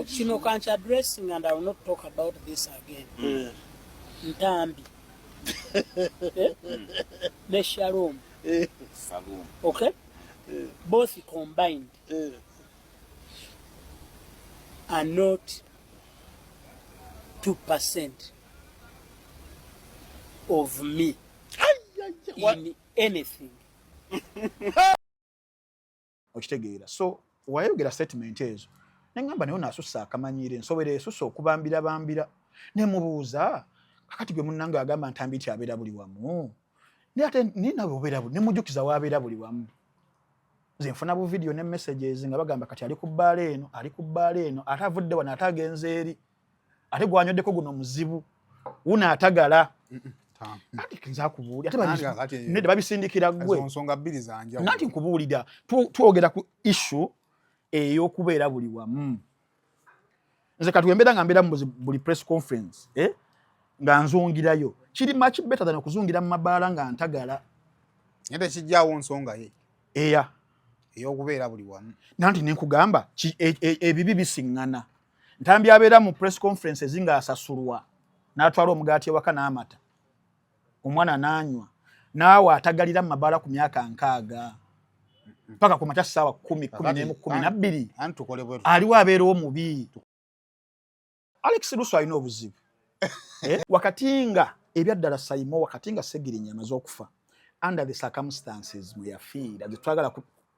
Kino can't addressing, and I will not talk about this again. Ntambi. The Shalom. Okay? Both combined are not 2% of me in anything. Okitegeera. So wayogera statement ezo nengamba nayo nasussa akamanyire nsobere esussa okubambira ne mubuuza kakati gwe munnange agamba Ntambi ti abeera buli wamu ne ate nina bobeera buli ne mujukiza wabeera buli wamu nze nfuna bu video ne messages nga bagamba kati ali ku bbaala eno atavudde wano atagenze eri ate gwanyoddeko guno muzibu una atagala ati kinza kubuulira ate nedde babisindikira gwe nsonga bbiri zanja nati nkubuulira twogera ku issue ey'okubeera buli wamu nze kati wembeera nga mbeera mu buli press conference nga nzungirayo kiri much better than okuzungira mu mabaala nga ntagala nete kijjaawo nsonga ye ey'okubeera buli wamu nanti nenkugamba ebibi bisiŋŋana Ntambi abeera mu press conferences nga asasulwa n'atwala omugaati ewaka n'amata omwana n'anywa naawe atagalira mu mabaala ku myaka 6 mpaka ku makya ssaawa 10, 11, 12 aliwo abeerawo mubi. Alex Lusso alina obuzibu wakati nga ebyaddala Saimo wakati nga Segirinya amaze okufa under the circumstances we are feed twagala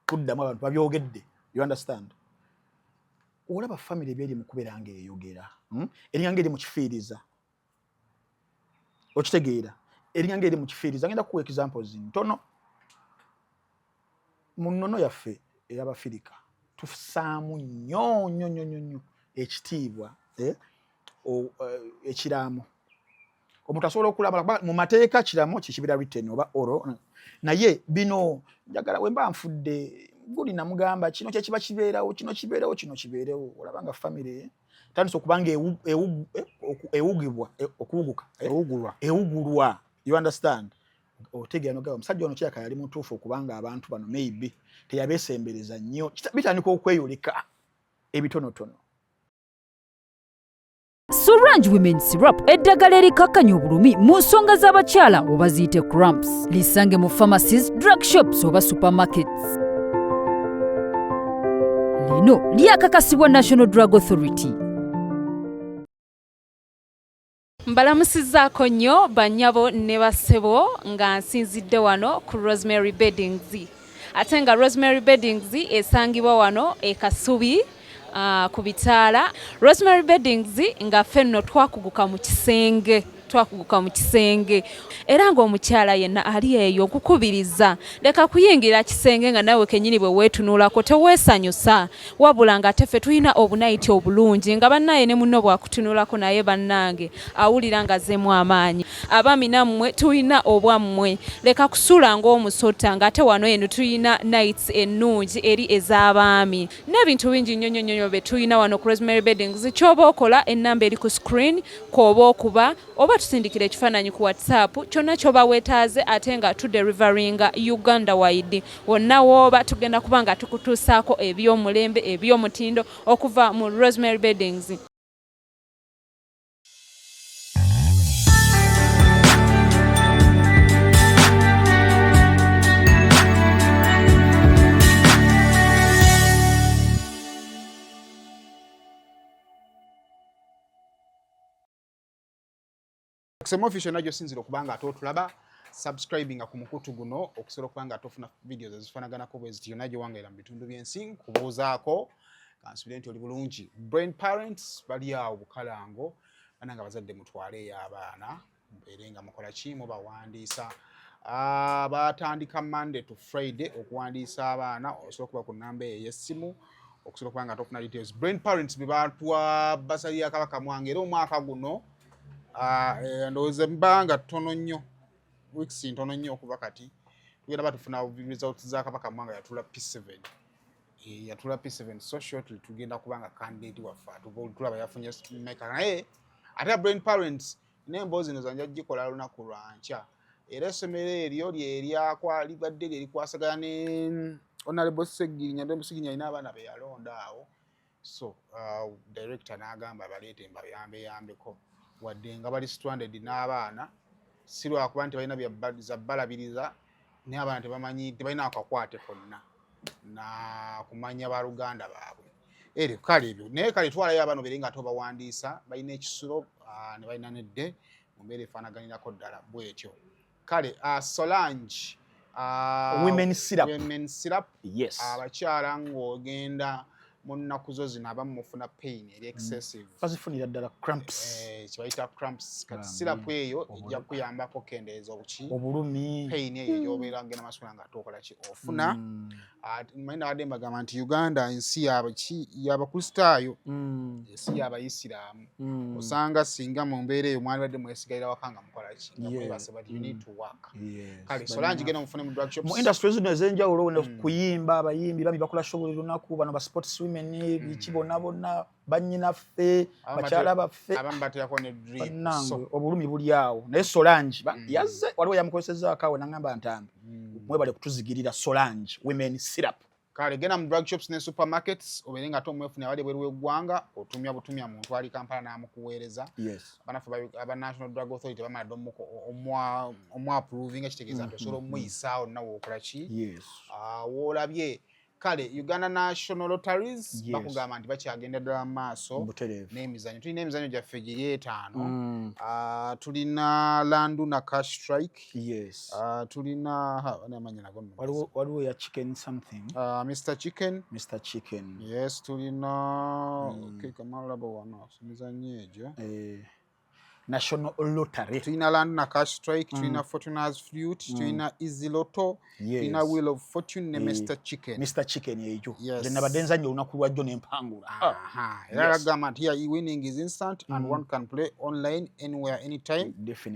kuddamu abantu babyogedde, you understand, olaba family byeri mu kubeera nga eyogera eringa eri mu kifiiriza okitegeera eringa eri mu kifiiriza ngenda kuwa examples ntono mu nnono yaffe ey'Abafirika tufusaamu nnyo ekitiibwa ekiraamo omuntu asobola okulaba mu mateeka kiraamo kikibeera written oba oro naye bino njagala wemba nfudde guli namugamba kino kyekiba kibeerawo kino kibeerewo olaba nga family tandise okubanga ewugulwa you understand otegera noga omusajja ono kyaka yali mutuufu okubanga abantu bano maybe teyabeesembereza nnyo bitandika okweyoleka ebitonotono. Surange Women Syrup eddagala erikakkanya obulumi mu nsonga z'abakyala oba ziyite cramps. Lisange mu pharmacies, drug shops oba supermarkets. Lino lyakakasibwa National Drug Authority. Mbalamusizzaako nnyo bannyabo ne bassebo nga nsinzidde wano ku Rosemary Beddings. Ate nga Rosemary Beddings esangibwa wano e Kasubi ku bitaala. Rosemary Beddings nga ffenno twakuguka mu kisenge era ng'omukyala yenna ali eyo okukubiriza leka kuyingira kisenge nga nawe kennyini bwe weetunuulako teweesanyusa wabula nga teffe tulina obunayiti obulungi nga bannaye ne munno bwakutunuulako naye bannange awulira nga zeemu amaanyi. Abaami nammwe tulina obwammwe leka kusula ng'omusota ng'ate wano eno tulina nights ennungi eri ez'abaami n'ebintu bingi nnyo bye tulina wano ku Rosemary Beddings. Ky'oba okola ennamba eri ku screen kw'oba okuba oba tusindikira ekifaananyi ku WhatsApp kyonna ky'oba weetaaze ate nga tuderivaringa Uganda wide wonna w'oba tugenda kuba nga tukutuusaako eby'omulembe eby'omutindo okuva mu Rosemary Beddings. Kusema official najyo sinzira okubanga atotulaba subscribing ku mukutu guno okusobola okubanga atofuna videos ezifaanaganako bwe zityo najyo wangaira mu bitundu by'ensi kubuuzaako kansubire nti oli bulungi. Brain parents bali awo bukalango bananga bazadde mutwale y'abaana mbeere nga mukola ki mubawandiisa batandika Monday to Friday okuwandiisa abaana osobola okuba ku nnamba ey'essimu okusobola okubanga atofuna details. Brain parents be batwa basali ya Kabaka Mwange era omwaka guno ndowooza mbanga ttono nnyo weeks ntono nnyo okuva kati tugenda batufuna results za Kabaka Mwanga yatula P7 yatula P7 so shortly tugenda kubanga candidate wafa tulaba yafunye maker naye ate Brain Parents n'emboozi zino zanja gikola lunaku lwankya era essomero eryo lyeryakwali libadde lyerikwasagana ne Honorable Segirinya ina abaana be yalonda awo so director n'agamba baleete mbayambeko wadde nga bali stranded n'abaana si lwakuba nti balina za balabiriza naye abaana tebalina akakwate konna na kumanya baluganda baabwe eri kale ebyo naye kale twalayo abaana bere nga tobawandiisa balina ekisulo ne balina nedde mu mbeera efaanaganirako ddala bwetyo kale Solange women syrup yes abakyala ng'ogenda mu nnaku zo zino abamu mufuna pain eri excessive bazifunira ddala cramps kibayita cramps kati syrup eyo ejja kuyambako kendeeza obulumi pain eyo gyobeera ngena masula nga tokola ki ofuna manyina wadde mbagamba nti Uganda nsi y'abakristaayo ensi y'abayisiraamu osanga singa mu mbeera eyo mwali badde mwesigalira waka nga mukola ki nga mwebase but you need to work kale Solange genda mufune mu drug shops mu industry zino ez'enjawulo kuyimba abayimbi bami bakola show buli lunaku bano ba sports women biki bonna bannyinaffe bakyala baffe abamu bateerako ne drip obulumi buli awo naye Solange yazze waliwo yamukozesaako awo nagamba ntambi mwebale kutuzigirira Solange women syrup kale genda mu drug shops ne supermarkets obeere nga ate omwefunira abali ebweru w'eggwanga otumya butumya muntu ali Kampala n'amukuweereza abanaffe aba National Drug Authority bamala omwapproving ekitegeeza nti osobola omuyisaawo nawe okola ki woolabye kale Uganda National Lotteries bakugamba nti bakyagenda ddala mu maaso n'emizannyo tulina emizannyo gyaffe giri 5 tulina Landuna Cash Strike tulina amanya nago waliwo ya chicken something Mr Chicken yes tulina kamalaba wano emizannyo egyo National Lottery tulina Landuna Cash Strike tulina Fortuna's Flute tulina Easy Lotto tulina Wheel of Fortune ne Mr Chicken ejo nabadde nzannyo olunaku lwajjo n'empangula era agamba nti winning is instant and one can play online anywhere anytime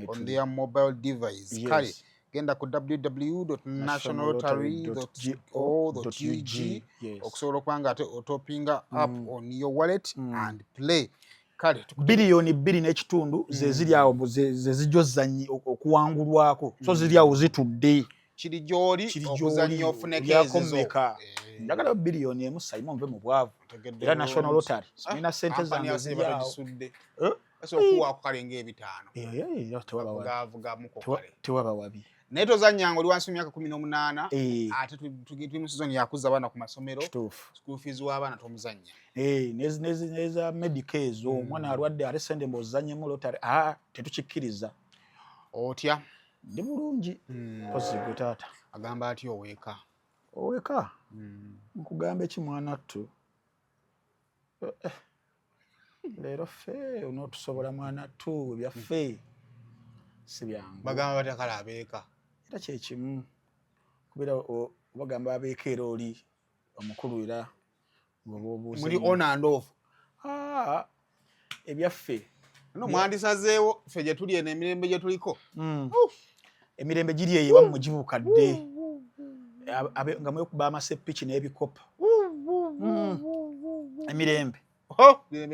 on their mobile device kale genda ku www.nationallottery.go.ug okusobola okuba nga ate otopinga up on your wallet and play kale biliyoni 2.5 ze ziri awo ze zijozanyi okuwangulwako so ziri awo zitudde kiri gyoli okuzannya ofuneko ezo njagala biliyoni emu sayimo nve mu bwavu era National Lottery sina sente zange ziri awo okuwaako kale ng'ebitaano tewaba wabi naye tozannyanga oli wansi mu myaka 18 ate tuli mu sizoni yakuza abaana ku masomero school fees w'abaana tomuzannya neza medical ezo omwana alwadde ate sente mbozannyemu Lottery tetukikkiriza otya ndi bulungi pozigwe taata agamba atya oweka nkugamba eki mwana ttu leero ffe onootusobola mwana ttu byaffe si byangu bagamba batya kale abeeka era kyekimu kubeera bagamba abeeka era oli omukulu era muri on and off ebyaffe no mwandisazeewo ffe gye tuli eno emirembe gye tuliko emirembe giri eyo ebamu mugibukadde nga mwekuba amasepiki n'ebikopa emirembe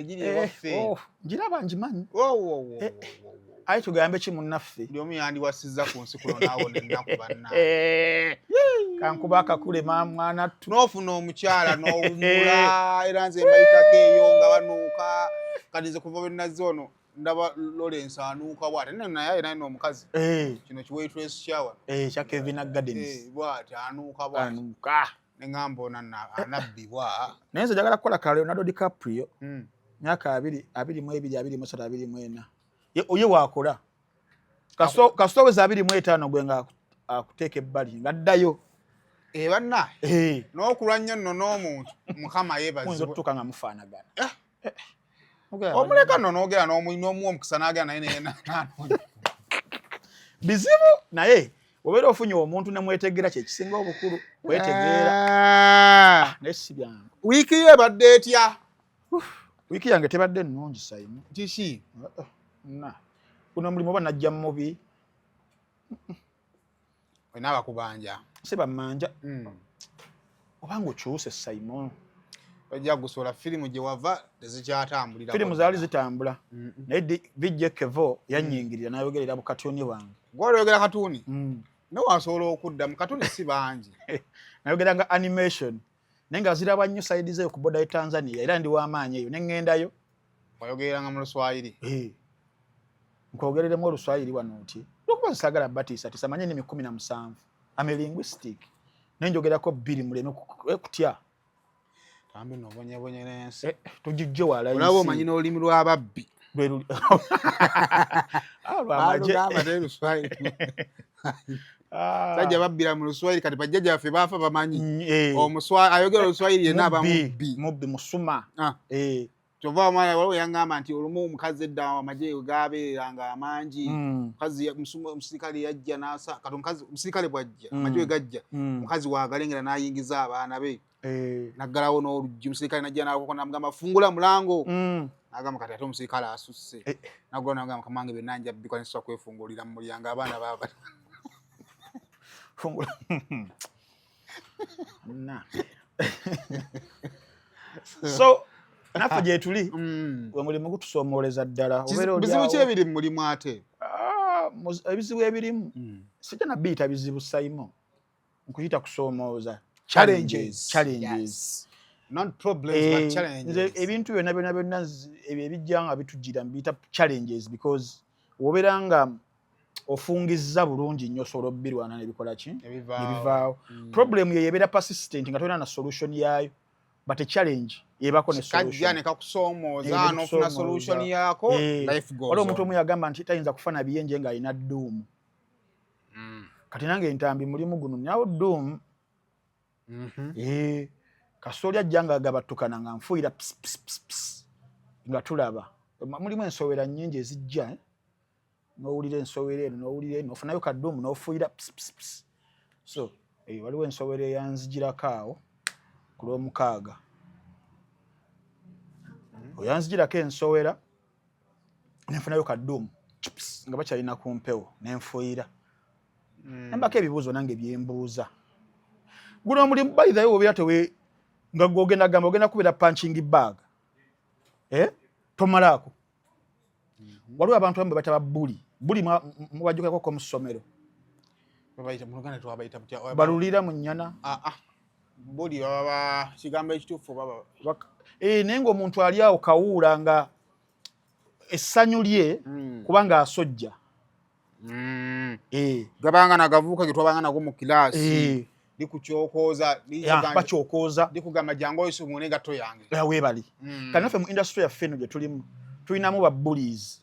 giri ewaffe ngiraba ngimanyi aye tugambe ki munnaffe buli omu yandiwasizza ku nsi kuno naawo nennaku banna kankuba akakule mwana ttu n'ofuna omukyala n'owumula era nze mbayitako eyo nga banuuka kati nze kuva bwe nazze ono ndaba Lawrence anuuka bw'ate naye naye n'omukazi kino kiwaitress shower kya Kevin Gardens bw'ati anuuka bw'ati neŋŋamba ono anabbibwa naye nze njagala kukola ka Leonardo DiCaprio myaka 22 23 24 oye waakola kasitoweza 25 gwe nga akuteeka ebbali ngaddayo banna n'okulwa nnyo nno n'omuntu mukama yeebazibwe okutuuka nga mufaanagana omuleka nno n'ogera n'omuwa omukisa n'agera naye bizibu naye obeera ofunye omuntu nemwetegera kyekisinga obukulu wetegeera naye si byangu wiiki ye ebadde etya wiiki yange tebadde nnungi sayimu kiki guno omulimu oba najja mu mubi olina abakubanja si bammanja obanga okyuse sayimu ojja gusobola firimu gye wava tezikyatambulira firimu zaali zitambula naye bijje Kevo yannyingirira nayogerera bukatuni bwange gw'oyogera katuni ne wasobola okudda mu katuni si bangi nayogeranga animation nenga ziraba nnyo side ze ku boda ya Tanzania era ndi w'amaanyi eyo nengendayo wayogeranga mu Luswayiri nkogereremu Oluswayiri wano nti lwokuba nsagala Batisa tisamanye ni 17 I'm a linguistic nenjogerako 2 muleme kutya tambi nobonyebonye n'ensi tujijje wala isi olabo omanyi n'olulimi lw'ababbi sajja babbira mu Luswayiri kati bajja gyaffe baafa bamanyi ayogera Oluswayiri yenna aba mubbi musuma kyova omwana waliwo yaŋŋamba nti olumu omukazi edda amagye gaabeeranga amangi omukazi omusirikale yajja kati omusirikale bwajja amagye we gajja omukazi waagalengera n'ayingiza abaana be naggalawo n'oluggi omusirikale najja nakoko namugamba fungula mulango nagamba kati ate omusirikale asusse naggula nagamba kamange benna njabbikwa nesobola kwefungulira mu mulyango abaana baaba fungula so naffe gye tuli gwe mulimu gutusoomoleza ddala bizibu ki ebiri mu mulimu ate ebizibu ebirimu sijja nabiyita bizibu sayimo nkuyita kusoomooza challenges not problems but challenges ebintu byonna ebyo ebijja nga bitujjira mbiyita challenges because wobeera nga ofungizza bulungi nnyo osobola obbirwana nebikola ki nebivaawo problem yo yebeera persistent nga tolina na solution yaayo but a challenge yebako ne solution kajja ne kakusoomooza n'ofuna solution yaako life goes on omuntu omu yagamba nti tayinza kufana biyenje nga alina dduumu kati nange entambi mulimu guno nyawo dduumu kasooli ajja nga agabattukana nga nfuuyira nga tulaba mulimu ensowera nnyingi ezijja n'owulira ensowera eno n'owulira eno ofunayo kadduumu n'ofuuyira so waliwo ensowera eyanzigirako awo ku lw'omukaaga oyanzigirako ensowera nenfunayo kadduumu nga bakyalina ku mpewo nenfuuyira nembako ebibuuzo nange byembuuza guno omulimu bayithayo wobeera tewe nga gwogenda gamba ogenda kubeera punching bag tomalaako waliwo abantu abamu bebayita babbuli buli mubajjukako mu ssomero balulira mu nnyana buli baba kigambo ekituufu baba naye ng'omuntu ali awo kawuula nga essanyu lye kubanga asojja gabanga nagavuuka ge twabanga nago mu kilaasi likukyokooza bakyokooza likugamba jangu oyisumune engatto yange weebali kati naffe mu industry yaffe eno gye tulimu tulinamu ba bullies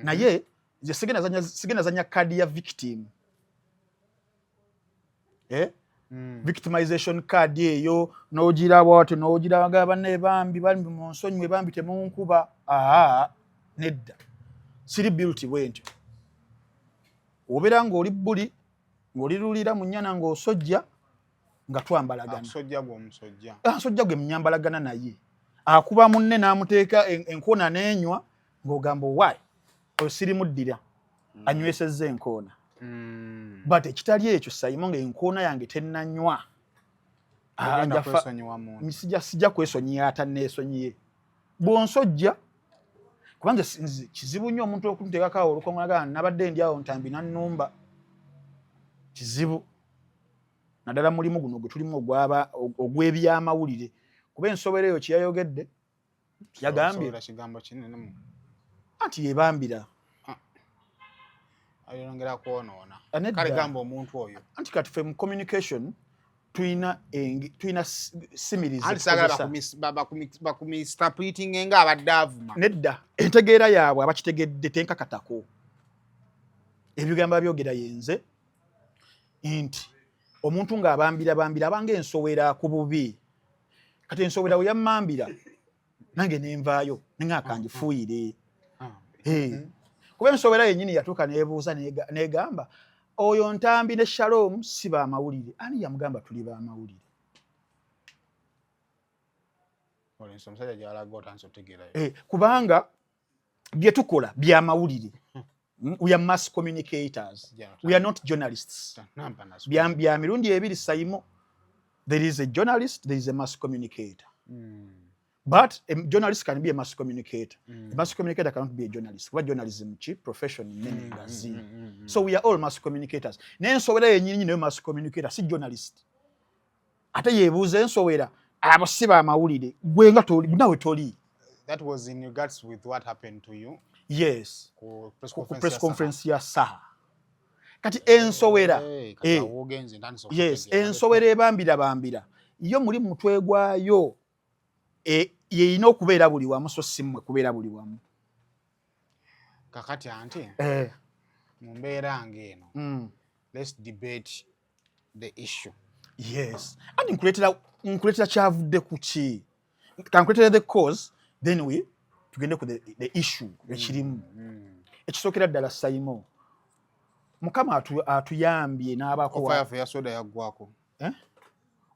naye nze sigenda zanya kadi ya victim victimization card eyo n'ogira bwati n'ogira bagaba banne bambi bali mu nsonyi bambi temunkuba nedda siri built bwentyo obeera ng'oli bbuli ng'olirulira mu nnyana ng'osojja nga twambalagana nsojja gwe munyambalagana naye akuba munne n'amuteeka enkoona n'enywa ng'ogamba owaayi oyo sirimuddira anywesezza enkoona but ekitali ekyo sayimo ng'enkoona yange tennanywa sijja kwesonyiya atanneesonyiye bw'onsojja kubanga kizibu nnyo omuntu okunteekako awo olukongonagaa nabadde ndi awo ntambi nannumba kizibu naddala mulimu guno gwe tulimu ogw'ebyamawulire kuba ensobera eyo kyeyayogedde yagambye anti yebambira ayongera kwonoona kale gamba omuntu oyo anti kati ffe mu communication tuyina similizi bakumistapliting nga abadde avuma nedda entegeera yaabwe abakitegedde tenkakatako ebigambo byogera yenze nti omuntu ng'abambira abanga ensowera ku bubi kati ensowera we yammambira nange nenvaayo nengakangifuuyire kuba ensowera yennyini yatuuka neebuuza negamba oyo Ntambi ne Shalom si baamawulire ani yamugamba tuli baamawulire kubanga bye tukola byamawulire we are mass communicators we are not journalists bya mirundi ebiri sayimo there is a journalist there is a mass communicator but a journalist can be a mass communicator a mass communicator cannot be a journalist kuba journalism chi profession nene ngazi so we are all mass communicators n'ensowera yennyini nayo mass communicator si journalist ate yebuuza ensowera abo si ba mawulire gwe nga toli nawe toli. That was in regards with what happened to you. Yes. Ku Press conference ya Saha. Kati ensowera yes ensowera ebambira iyo muri mutwe gwayo yeyina okubeera buli wamu so simmwe kubeera buli wamu. Kakati anti mu mbeera ng'eno let's debate the issue. Yes. And nkuleetera kyavudde ku ki kankuleetera the cause then we tugende ku the issue ekirimu ekisookera ddala Saimo Mukama atuyambye n'abako ofa ya soda yaggwako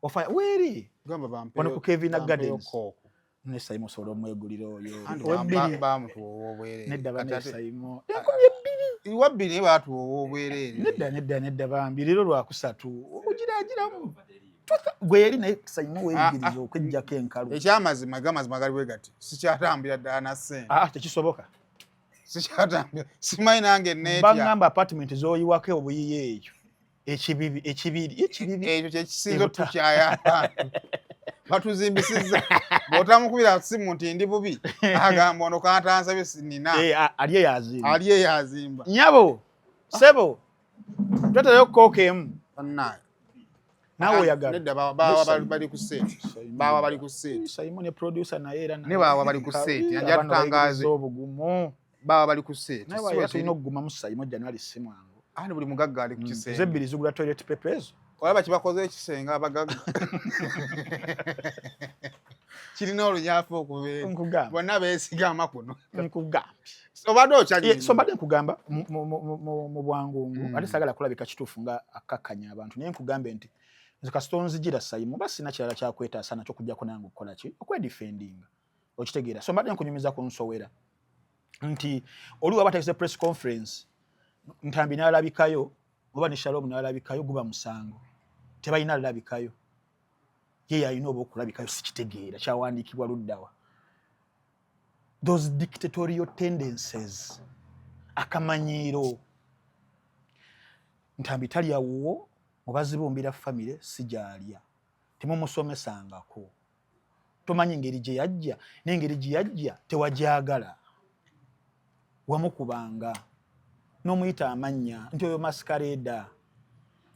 ofa weri gamba bampe wano ku Kevin Gardens ne Saimo soda omweguliro oyo bamutu obwere nedda bane Saimo iwabiri batu obwere nedda bambi lero lwakusatu ogiragiramu gwe yali naye Saimo weyigiriza okwejjako enkalu ekyamazima galiwe gati sikyatambira ddala na ssente tekisoboka sikyatambira simanyi nange netya bangamba apartment z'oyiwako obuyiye eyo ekibiri ekyo kyekisinzo tukyaya batuzimbisiza bw'otamukubira simu nti ndi bubi agamba ono kantansabye sinina aliye yazimba nyabo sebo twatalayo kookemu nawe oyagala nedda bawa bali ku seti bawa bali ku seti Saimo ne producer naye era ne bawa bali ku seti anja tutangaze obugumu bawa bali ku seti nawe yasina okuguma mu Saimo January simwangu buli mugagga ali ku kisenge zebbiri zigula toilet papers olaba kibakoze ekisenga abagagga kirina olunyafu okubeera bonna beesigama kuno nkugambye obadde okyali sobadde nkugamba mu bwangungu ate sagala kulabika kituufu nga akakkanya abantu naye nkugambe nti nze kasita onzigira Saimo basina kirala kyakwetaasa nakyo kujjako nange okukola ki okwedifendinga okitegeera so mbadde nkunyumiza ku nsowera nti oli waba ategese press conference Ntambi n'alabikayo oba ne Shalom n'alabikayo guba musango tebalina alabikayo ye yalina oba okulabikayo sikitegeera kyawandiikibwa luddawa those dictatorial tendencies akamanyiiro Ntambi talya wuwo mubazibumbira family sijalya temumusomesangako tomanyi engeri gye yajja n'engeri gye yajja tewajagala wamukubanga n'omuyita amannya nti oyo masquerade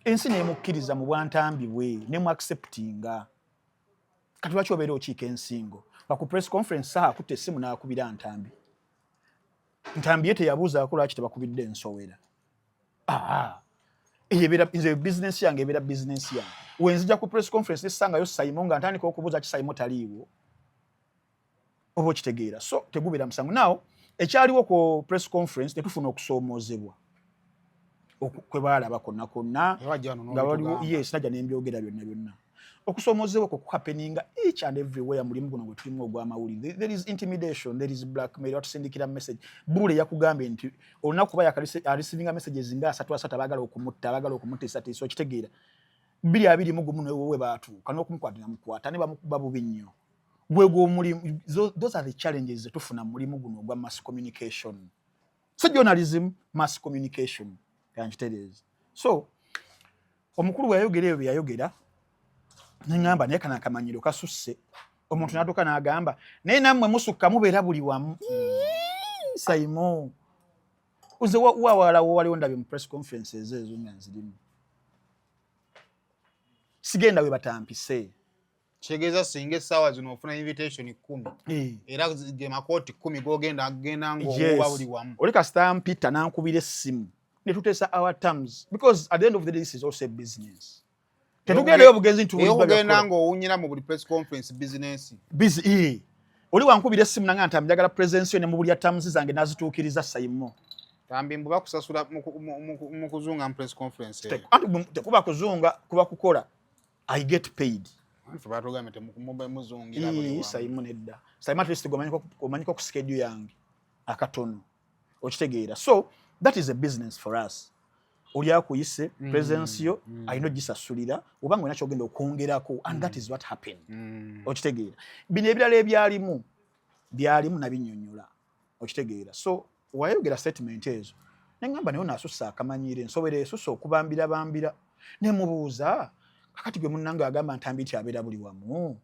ensi nemukkiriza mu bwantambi bwe nemu acceptinga kati lwaki obeera okiika ensingo ku press conference Saha akutte essimu n'akubira Ntambi ye teyabuuzaako lwaki tebakubidde ensowera nze business yange ebeera business yange wenzija ku press conference nesangayo Saimo nga ntandika okubuuza ki Saimo taliiwo oba okitegeera so tegubeera musango naawo ekyaliwo ku press conference tetufuna okusoomoozebwa kwe baalaba konna nga waliwo yes najja nembyogera byonna okusoomoozebwa kwe kuhappeninga each and everywhere mulimu guno gwe tulimu ogw'amawulire there is intimidation there is blackmail watusindikira message bule yakugambe nti olina kuba receiving messages nga 3 abagala okumutiisatiisa okitegeera 221 newewe baatuuka n'okumukwatira mukwata ne bamukuba bubi nnyo gwegwo omulimu those are the challenges tufuna mulimu guno ogwa mass communication so journalism mass communication yanjitereza so omukulu wayogera ebyo yayogera nengamba naye kana akamanyiro kasusse omuntu n'atuuka n'agamba naye nammwe musukka mubeera buli wamu Saimo uze wawalawo waliwo ndabye mu press conferences ezo nga nzirimu sigenda we batampise kitegeeza singa essaawa zino ofuna invitation 10 era ge makooti 10 gogenda ng'oba buli wamu oli kasita mpita n'ankubira essimu ne tuteesa our terms because at the end of the day this is also a business tetugendayo obugenzi ntiogenda ng'owunyira mu buli press conference business busy oli wankubira essimu nanga Ntambi njagala presence yo ne mu buli ya terms zange nazituukiriza Saimo Ntambi mbu bakusasula mu kuzunga mu press conference tekuba kuzunga kuba kukola I get paid Saimo nedda Saimo at least gomanyiko ku schedule yange akatono okitegeera so that is a business for us oli akuyise presence yo ayino gisasulira obanga wena kyogenda okwongerako and that is what happened okitegeera bino ebirala byalimu nabinnyonnyola okitegeera so wayogera statement ezo nengamba nayo nasussa akamanyire nsobera esusa okubambira nemubuuza kakati gwe munnange agamba Ntambi nti abeera buli wamu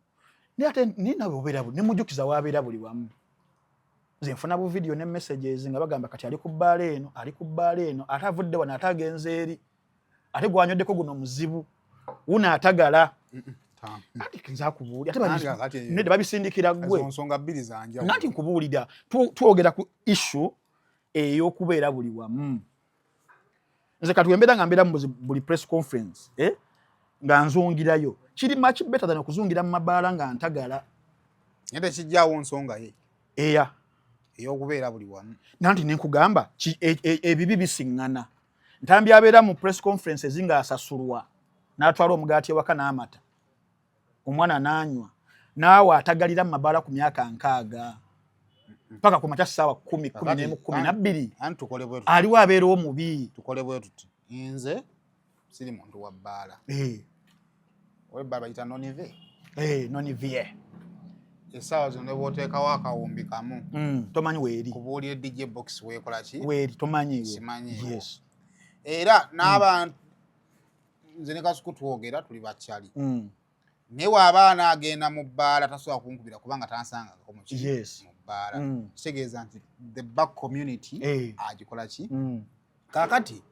ne ate nina obeera buli ne mujjukiza waabeera buli wamu nze nfuna bu video ne messages nga bagamba kati ali ku bbaala eno ate avudde wano ate agenze eri ate gwanyoddeko guno muzibu una atagala ati nza kubuulira ate nedde babisindikira gwe nsonga bbiri zanja nati nkubuulira twogera ku issue ey'okubeera buli wamu nze kati wembeera nga mbeera mu buli press conference nga nzungirayo kiri much better than okuzungira mu mabaala nga ntagala nete kijjaawo nsonga ye eya ey'okubeera buli wamu nanti nenkugamba ebibi bisiŋŋana Ntambi abeera mu press conferences nga asasulwa n'atwala omugaati ewaka n'amata omwana n'anywa naawe atagalira mu mabaala ku myaka 6 mpaka ku makya ssaawa 10, 11, 12 aliwo abeerawo mubi tukole bwe tuti nze siri muntu wa bbaala webbaala bayita nonive nonivie essaawa zino ne bw'oteekawo akawumbi kamu tomanyi weeri kubuulira DJ box weekola ki weeri tomanyi simanyi yes era n'abantu nze ne Kasuku twogera tuli bakyali naye bw'abaana agenda mu bbaala tasobola kunkubira kubanga tansangako mu bbaala kitegeeza nti the black community agikola ki kaakati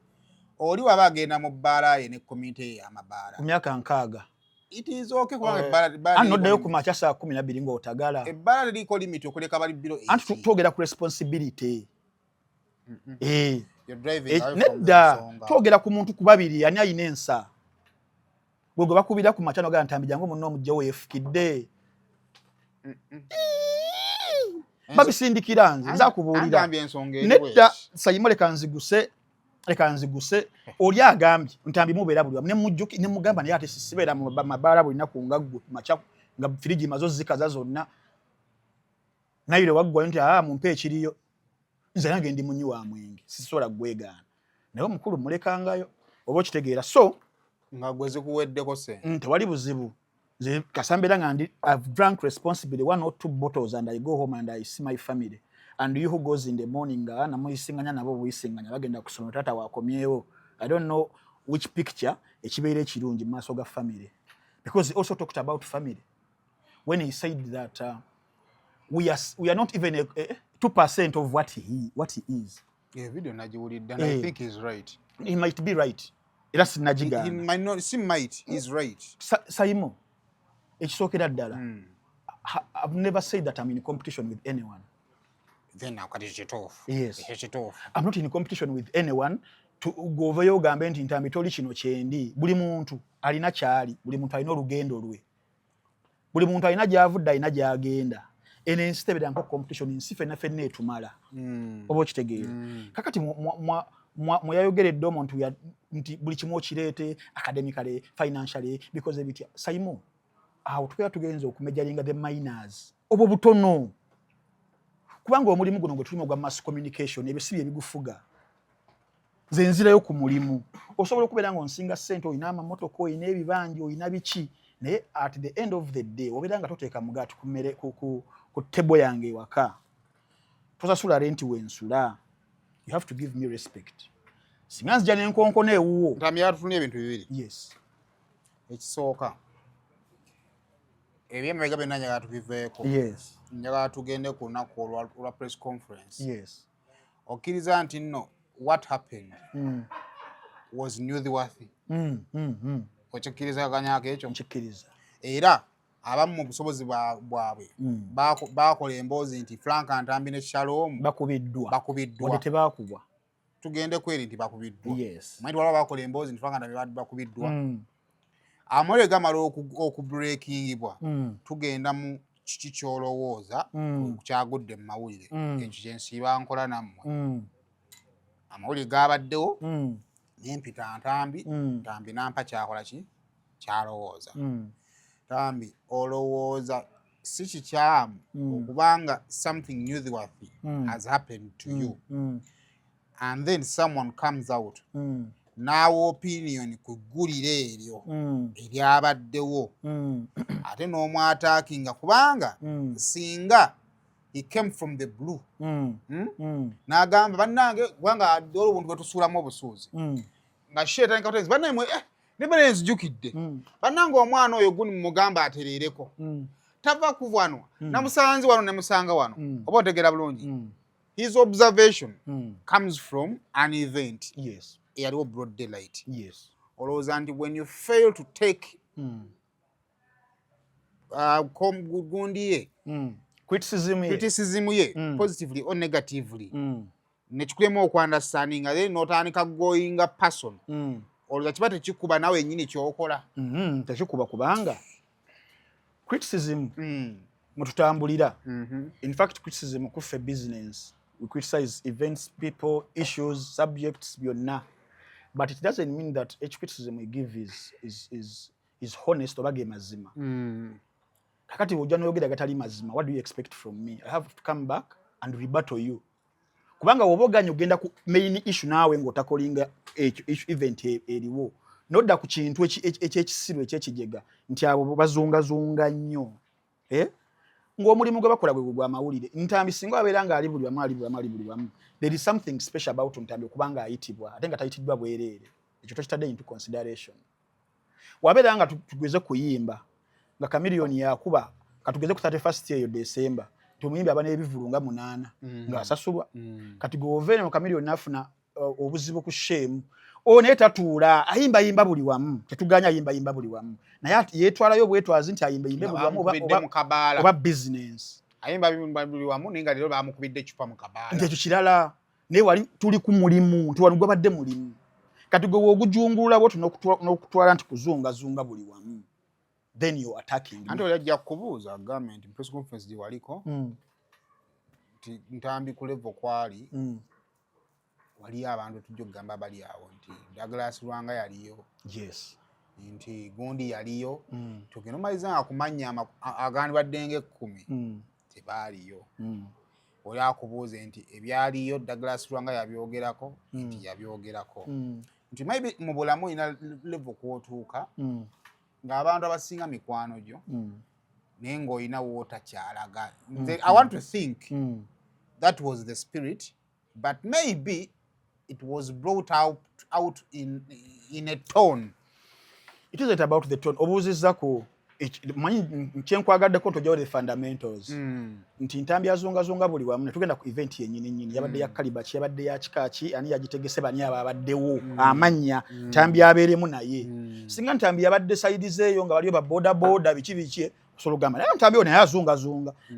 oli waba agenda mu bbaala ye ne community ye y'amabaala ku myaka 6 it is okay kubanga ebbaala anoddayo ku makya saa 12 ng'otagala ebbaala liriko limit okuleka bali biro anti twogera ku responsibility you're driving nedda twogera ku muntu ku babiri ani ayina ensa gwe bakubira ku makya nogaa Ntambi jangu munno omujjawo yeefukidde babisindikira nze nza kubuulira nedda sayimo leka nziguse oli agambye Ntambi mubeera buli wamu ne mugamba naye ate sibeera mu mabaala buli nnaku nga ggwe makya nga firigi mazo zikaza zonna nayire waggwayo nti mumpe ekiriyo nze nange ndi munyi wa mwenge sisobola gwegaana naye omukulu mulekangayo oba okitegeera so nga gwe zikuweddeko se tewali buzibu nze kasambera nga I've drank responsibly 1 or 2 bottles and I go home and I see my family and you who goes in the morning nga namuyisinganya nabo buyisinganya bagenda kusoma tata wakomyewo I don't know which picture ekibeera ekirungi mu maaso ga family because he also talked about family when he said that we are not even 2% of what he is. Yeah, video najiwulidde and I think he's right. He might be right. Era sinnajigaana. He might not, he's right. Saimo, ekisookera ddala. I've never said that I'm in competition with anyone. Then now kati kituufu. Yes. Kituufu. I'm not in competition with anyone. Goveyo ogambe nti Ntambi toli kino kyendi. Buli muntu alina kyali. Buli muntu alina olugendo lwe. Buli muntu alina gy'avudde alina gy'agenda. Ene instead of competition insife na fenne etumala obo kitegeera kakati mwayogeredde omuntu nti buli kimu kirete academically financially because of it Saimo aho tubeera tugenze okumejalinga the minors obo butono kubanga omulimu guno gwe tulimo gwa mass communication ebisibi ebigufuga nze nzirayo ku mulimu osobola okubeera nga onsinga ssente oyina amamotoka oyina ebibanja oyina biki naye at the end of the day obeera nga toteeka mugaati kumere ku table yange waka tosasula renti wensula you have to give me respect singa nzija n'enkonkona ewuwo Ntambi yatufunye ebintu bibiri yes ekisooka ebyemabega byonna njagala tubiveeko yes njagala tugende ku lunaku olwa press conference yes okkiriza nti nno what happened was newsworthy okikkirizaganyako ekyo nkikkiriza era abamu mu busobozi bwabwe bakola emboozi nti Frank Ntambi ne Shalom bakubiddwa wadde tebaakubwa tugende kweri nti bakubiddwa yes manyi waliwo bakola emboozi nti Frank Ntambi bakubiddwa amawulire gamala okubreakingibwa tugenda mu kiki kyolowooza kyagudde mu mawulire ekyo kyensiiba nkola nammwe amawulire gabaddewo nempita Ntambi nampa kyakola ki kyalowooza Ntambi olowooza si kikyamu okubanga something newsworthy has happened to you and then someone comes out naawe opinion ku ggulire eryo eryabaddewo ate n'omwataakinga kubanga singa he came from the blue n'agamba bannange kubanga olwo buntu bwe tusuulamu obusuuzi nga sheetani katezi bannange Nibale nzijukidde. Bannange omwana oyo guni mugamba aterereko. Tava kuvanwa. Namusanzi wano ne musanga wano. Oba otegera bulungi. His observation comes from an event. Yes. Eyaliwo broad daylight. Yes. Olowooza nti when you fail to take gundi ye criticism ye positively or negatively nekikulema okuunderstandinga then n'otandika going a person olowooza kiba tekikuba nawe ennyini kyokola tekikuba kubanga criticism mwetutambulira in fact criticism kuffe business we criticize events, people, issues, subjects byonna but it doesn't mean that each criticism we give is honest oba ge mazima kakati ojja noyogera gatali mazima what do you expect from me? I have to come back and rebuttal you kubanga woboganya ogenda ku main issue naawe ng'otakolinga event eriwo nodda ku kintu ekyekissiru ekyekijega nti abo bazungazunga nnyo ng'omulimu gwe bakola gwe gwa mawulire Ntambi singa abeera ng'ali buli wamu there is something special about Ntambi okubanga ayitibwa ate nga tayitiddwa bwereere ekyo tokitadde into consideration wabeera nga tugeze kuyimba nga kamiliyoni yakuba katugeze ku 31st eyo December tumuyimbi abana ebivulunga 8 nga asasulwa kati government mu kamiliyoni nafuna obuzibu ku shame one tatuula ayimba buli wamu tetuganya ayimba buli wamu naye yetwalayo bwetwazi nti ayimba buli wamu oba business ayimba buli wamu ninga lero bamukubidde chupa mu kabala nti ekyo kirala naye wali tuli ku mulimu nti wano gwabadde mulimu kati gwe ogujungulula bwo n'okutwala nti kuzunga buli wamu then you attacking anti olajja kubuuza government press conference waliko Ntambi ku level kwali wali abantu tujjo gamba bali awo nti Douglas Lwanga yaliyo yes nti gundi yaliyo tugeno maliza akumanya agandi badenge 10 tebaliyo oli akubuuze nti ebyaliyo Douglas Lwanga yabyogerako nti yabyogerako nti maybe mu bulamu ina level kwotuuka ng'abantu abasinga mikwano gyo nengo ina wota kyalaga I want to think that was the spirit but maybe it was brought out in a tone. It isn't about the tone obuuzizako manyi kyenkwagadde tojjawo the fundamentals nti Ntambi azunga buli wamu netugenda ku event yennyini yabadde ya Kalibachi yabadde ya Kikachi ani yagitegese bani abaddewo amanya Ntambi abeeremu naye singa Ntambi yabadde side zeeyo nga baliyo ba boda biki sologamba naye Ntambi naye azunga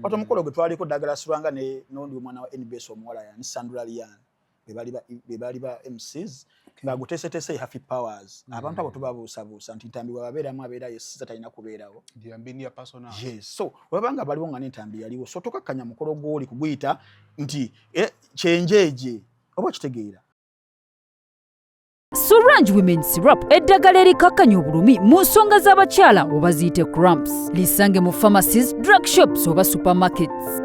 bato mukolo gwe twaliko Douglas Lwanga ne nondi omwana wa NBS omuwala yani Sandra Lian bebali ba MCs nga gutese happy powers abantu abo tubabuusabuusa nti Ntambi wababeeramu abeera yesiza talina kubeerawo ndiambini ya personal yes so wabanga baliwo nga Ntambi yaliwo so tokakkanya mukolo gwoli kuguyita nti kyenjeje oba kitegeera Surange Women Syrup eddagala erikakkanya obulumi mu nsonga z'abakyala oba ziyite cramps lisange mu pharmacies, drug shops oba supermarkets.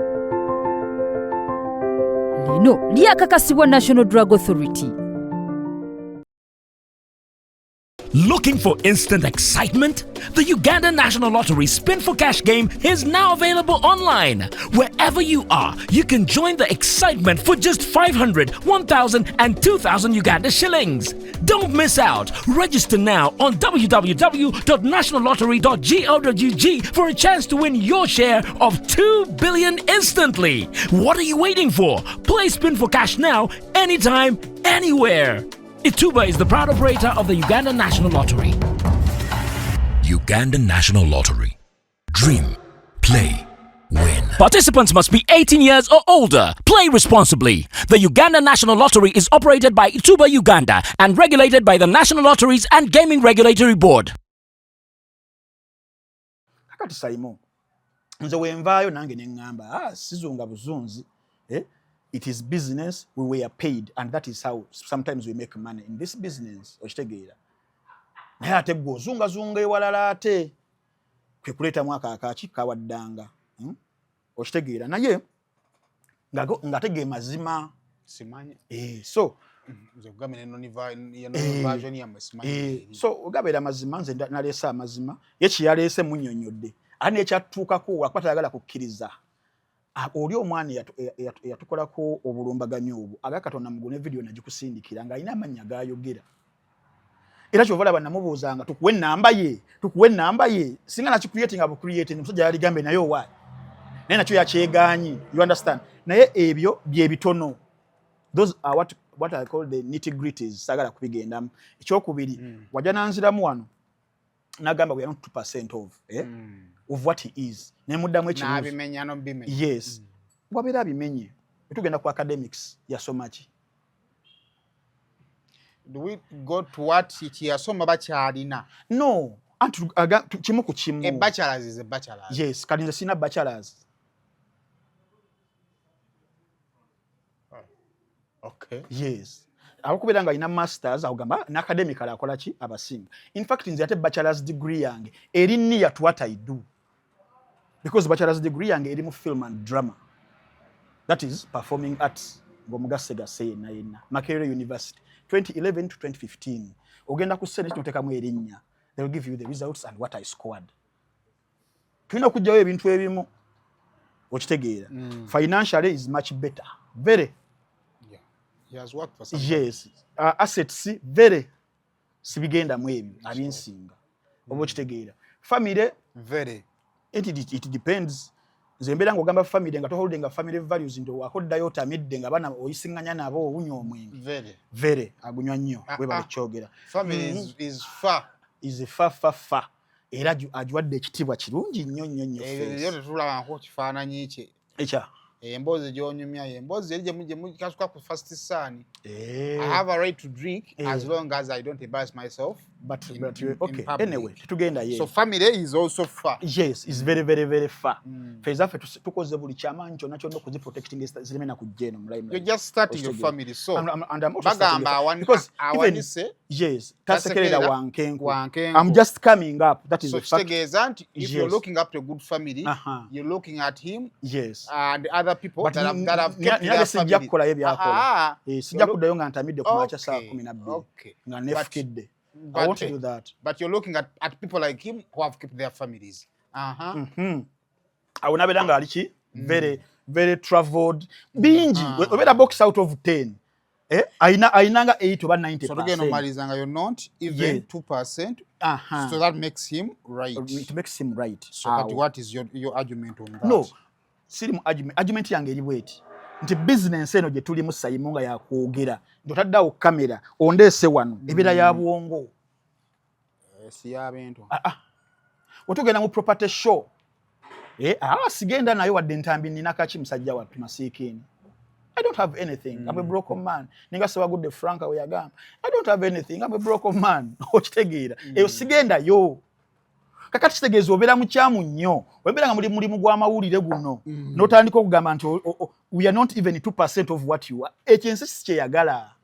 Lino lyakakasibwa National Drug Authority. Looking for instant excitement? The Uganda National Lottery Spin for Cash game is now available online. Wherever you are, you can join the excitement for just 500, 1,000 and 2,000 Uganda shillings. Don't miss out. Register now on www.nationallottery.go.ug for a chance to win your share of 2 billion instantly. What are you waiting for? Play Spin for Cash now, anytime, anywhere. Ituba is the proud operator of the Uganda National Lottery. Uganda National Lottery. Dream, play, win. Participants must be 18 years or older. Play responsibly. The Uganda National Lottery is operated by Ituba Uganda and regulated by the National Lotteries and Gaming Regulatory Board. Kakati Saimo. Nze wenvaayo nange nengamba sizunga buzunzi. It is business, we were paid, and that is how sometimes we make money in this business. Okitegeera. Naye ate gw'ozungazunga ewalala ate kwe kuleeta mwaka akaaki kawaddanga. Okitegeera. Naye nga tege mazima. Simanye. So so ogabeera mazima nze naleese amazima ye kiyaleese munnyonnyodde ani ekyatuukako wakuba tayagala kukkiriza. Oli omwana yatukolako obulumbaganyo obwo aga Katonda mugune video nagikusindikira nga alina amannya gayogera era kyovala bannamubuuzanga tukuwe ennamba ye singa nakicreating abo creating omusajja yaligambe naye owaali naye nakyo yakyegaanyi you understand naye ebyo bye bitono those are what I call the nitty-gritties sagala kubigendamu ekyokubiri wajja nanziramu wano nagamba we are not 2% of what he is nemuddamu ekibuuzo yes wabeera abimenye tugenda ku academics yasoma ki do we go to what yasoma bakyalina no kimu ku kimu a bachelor's is a bachelor's yes kati nze sina bachelor's okay yes abakubeera nga alina masters agamba na academic akola ki abasinga in fact nze ate bachelor's degree yange eri near to what I do because bachelor's degree yange eri mu film and drama that is performing arts ng'omugasegase yenna Makerere University 2011 to 2015 ogenda ku sene kinotekamu erinnya they will give you the results and what I scored tulina okujjayo ebintu ebimu okitegeera financially is much better very he has worked for some yes assets very sibigenda mu ebyo abinsinga oba okitegeera family very it depends nze mbeera ng'ogamba family nga toholdinga family values nti wakoddayo otamidde nga bana oyisinganya nabo owunywa omwenge very agunywa nnyo webale kyogera family is far era agiwadde ekitiibwa kirungi nnyo eyo tetulabako kifaananyi kye ekya emboozi gy'onyumya emboozi eri gye mukasuka ku first sun I have a right to drink as long as I don't embarrass myself but okay anyway tugenda ye so family is also far yes is very very very far fezaffe tukoze buli kyamaanyi kyonna kyonna okuziprotecting ziremena kujjeno mulime you're just starting your family so and I'm also bagamba because awanise yes tasekerera wankenku I'm just coming up that is so the fact kitegeeza nti if you're looking up to a good family you're looking at him yes and other people that have kept their sijja family kukolayo byakola sijja kuddayo nga ntamidde ku makya saa 12 nga nefukidde I want to do that but you're looking at people like him who have kept their families awo nabeera nga ali ki very traveled bingi obeera box out of 10 ayinanga 8 oba 90%. So tugenda omaliza nga you're not even 2%. So that makes him right. It makes him right. So what is your argument on that? No, siri mu argument yange eri bweti nti business eno gye tulimu sayimu nga yakwogera ndotaddawo kamera ondeese wano ebira ya bwongo si ya bintu otugenda mu property show sigenda nayo wadde ntambi nina kaki musajja wattu masiikini I don't have anything. I'm a broken man. Ninga sewa good Franka we yagamba. I don't have anything. I'm a broken man. Okitegeera. Eyo sigenda yo. Kakati kitegeeza obeera mu kyamu nnyo. Webeera nga mulimu gw'amawulire guno. N'otandika okugamba nti we are not even 2% of what you are. Ekyo ensi si kyeyagala.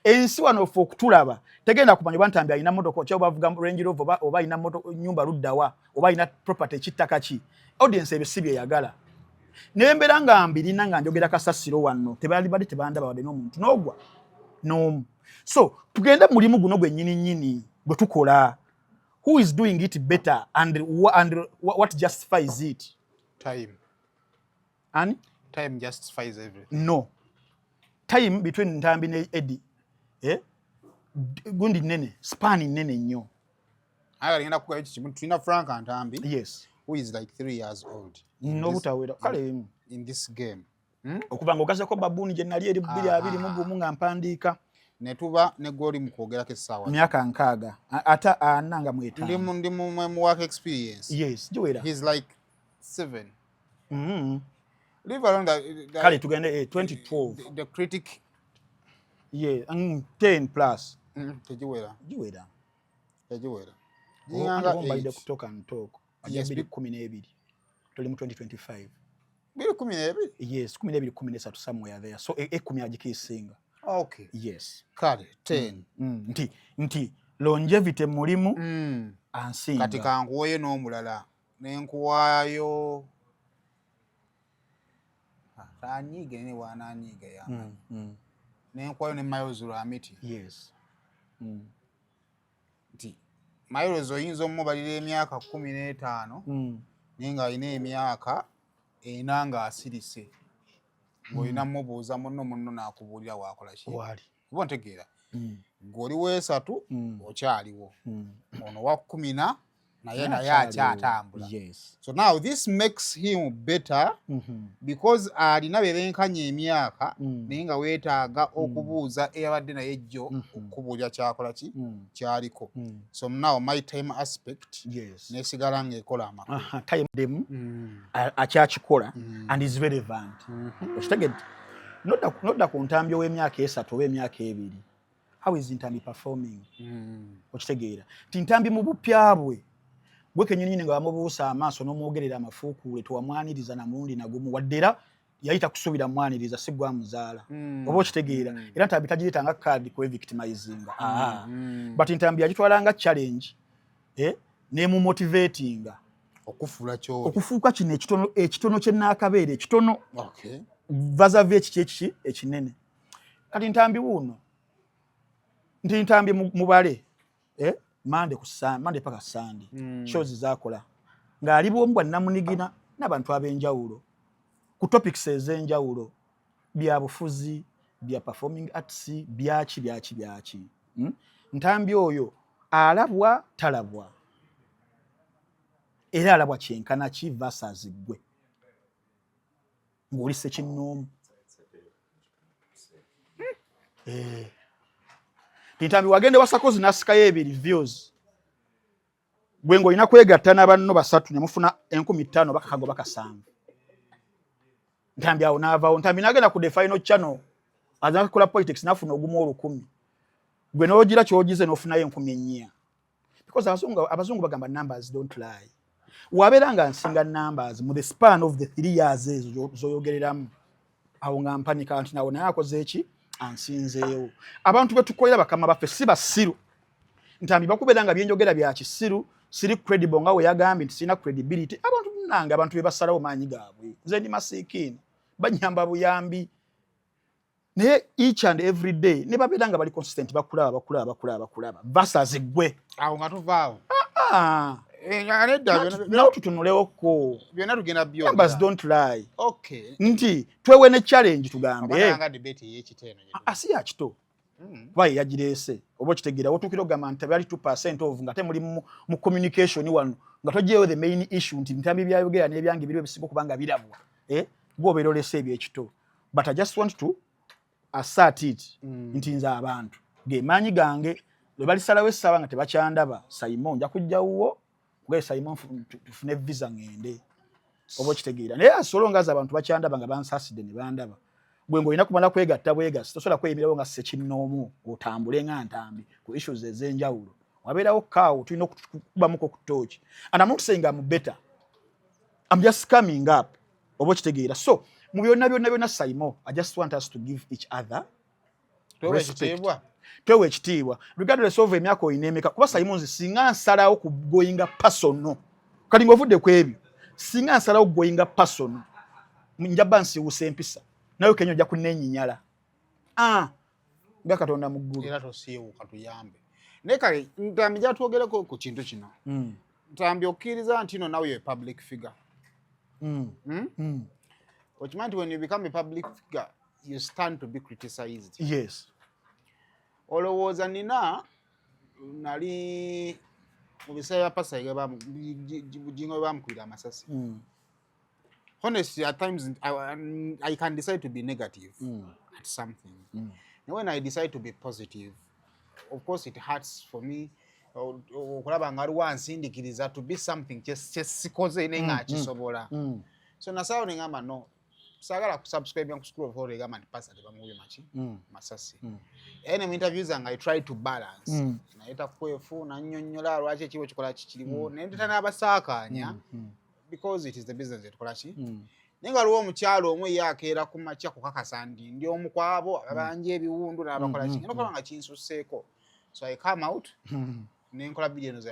Ensi wano ffe okutulaba tegenda kumanya oba ntambi alina motoka oba bavuga Range Rover oba alina nyumba luddawa oba alina property kittaka ki. Audience ebyo si byeyagala. Nembera nga mbirina nga njogera kasasiro wano tebali bali tebandaba wadde n'omuntu n'ogwa n'omu so tugende mulimu guno gwe nyini bwe tukola who is doing it better and what justifies it? Time justifies everything. No, time between Ntambi ne Eddie gundi nene span nene nnyo agenda kukola ekimu tulina Frank Ntambi yes who is like 3 years old in this game okuva ng'ogazeko babuuni gye nali eri 221 nga mpandiika ne tuba ne goli mu kwogerako essaawa myaka 6 ate 45 ndi mu work experience yes giwera he's like 7 leave alone that kale tugende 2012 the critic 10 plus tegiwera ngombalide kutoka ntoko yes 12 tuli mu 2025 12 yes 12 13 somewhere there so 10 agikisinga okay yes kale 10 nti longevity mulimu ansinga kati kanguwayo n'omulala nenkuwaayo tanyiige ne wananyiige ya nenkuwaayo ne Miles Lwamiti yes nti Miles oyinza omubalira emyaka 15 naye nga alina emyaka 4 nga asirise ng'olina mubuuza munno n'akubuulira waakola ki wali oba ntegeera goli weesatu okyaliwo ono wa 10 naye akyatambula. So now this makes him better because alina bebenkanya emyaka naye nga weetaaga okubuuza eyabadde naye jjo okubuulya kyakola ki kyaliko. So now my time aspect nesigala ng'ekola amakulu. Time dem akyakikola and is relevant. Okitegedde nodda ku ntambi ow'emyaka 3 oba emyaka 2. How is Ntambi performing? Okitegeera ti Ntambi mu bupya bwe gwe kenyini nga bamubuusa amaaso n'omwogerera amafuukuule tewamwaniriza na mulundi nagumu wadde era yayita kusuubira mwaniriza si gwamuzaala oba okitegeera era Ntambi tagireetanga kaadi kwe victimizinga but Ntambi yagitwalanga challenge nemumotivatinga okufuuka kino ekitono kyennaakabeera ekitono vazavi ekiki ekinene. Kati Ntambi wuuno nti Ntambi mubale Monday paka Sunday shows zakola ng'ali bwombwa namunigina n'abantu ab'enjawulo ku topics ez'enjawulo bya bufuzi bya performing arts byaki Ntambi oyo alabwa talabwa era alabwa kyenkana ki versus gwe ng'oli Ssekinnoomu. Ntambi wagende wasakozi nasikayo 2 views gwe ng'olina kwegatta n'abanno 3 ne mufuna 15,000 bakago bakasanga. Ntambi awo n'avaawo. Ntambi n'agenda ku the final channel azanga kukola politics n'afuna ogumu 10,000 gwe n'ogira ky'ogize n'ofunayo 4,000 because abazungu bagamba numbers don't lie. Wabeera nga nsinga numbers mu the span of the 3 years ezo zoyogereramu awo nga mpanika nti nawo naye akoze eki ansinzeewo. Abantu betukolera bakama baffe si basiru. Ntambi bakubeera nga byenjogera bya kisiru siri credible nga we yagambye nti sina credibility. Abantu nange abantu be basalawo maanyi gaabwe nze ndi masiikini banyamba buyambi naye each and every day ne babeera nga bali consistent bakulaba versus gwe awo nga tuvaawo nawo tutunulewoko byonna tugenda byo numbers don't lie. Okay. Nti twewe ne challenge tugambe debate y'ekiteeno asi yakito kuba yagireese oba okitegeera wotuukira ogamba nti bali 2% of nga te muli mu communication wano nga tojeewo the main issue nti Ntambi byayogera n'ebyange biriwe bisinga okubanga birabwa gwobeera olese ebyo ekito but I just want to assert it nti nze abantu ge maanyi gange lwe balisalawo essaawa nga tebakyandaba Simon nja kujjawuwo kugaye Simon tufune visa ngende oba okitegeera naye asolonga aza abantu bakyandaba nga bansaasidde ne bandaba gwe ng'olina kumala kwegatta bwegasi tosobola kweyimirawo nga Ssekinnoomu otambule nga Ntambi ku issues ez'enjawulo wabeerawo kaawo tulina okukubamuko ku tooki and I'm not saying I'm better, I'm just coming up oba okitegeera. So mu byonna Simon, I just want us to give each other respect. Twewe ekitiibwa regardless of emyaka oyina emeka kuba Simon singa nsalawo ku goyinga personal kali ng'ovudde ku ebyo singa nsalawo goyinga personal njaba nsiwusa empisa nayo Kenya ojja kunnenyinyala nga Katonda mu ggulu era tosiiwuka tuyambe naye kale Ntambi gyatwogereko ku kintu kino Ntambi okkiriza nti no now you're a public figure okimanyi when you become a public figure you stand to be criticized. Yes. Olowooza nina nali mu biseera Pasaiga bujingo bamukwira amasasi. Honestly, at times I can decide to be negative at something. And when I decide to be positive, of course it hurts for me. Okulaba nga aliwo ansindikiriza to be something kyesikoze nenga kisobola. So nasawo nengamba no. Sagala kusubscribe ku School of Horror gama ntipasa tebamuwe machi masasi. Ene mu interviews zange I try to balance. Naita kwefu na nnyonnyola lwaki ekiwo kikola kikiriwo nendeta n'abasaakanya because it is the business etukola ki. Nenga luwo omukyalo omwe yakeera ku macha kukakasa ndi omu kwabo abanje ebiwundu n'abakola ki. Nokola nga kinsuseeko. So I come out nenkola videos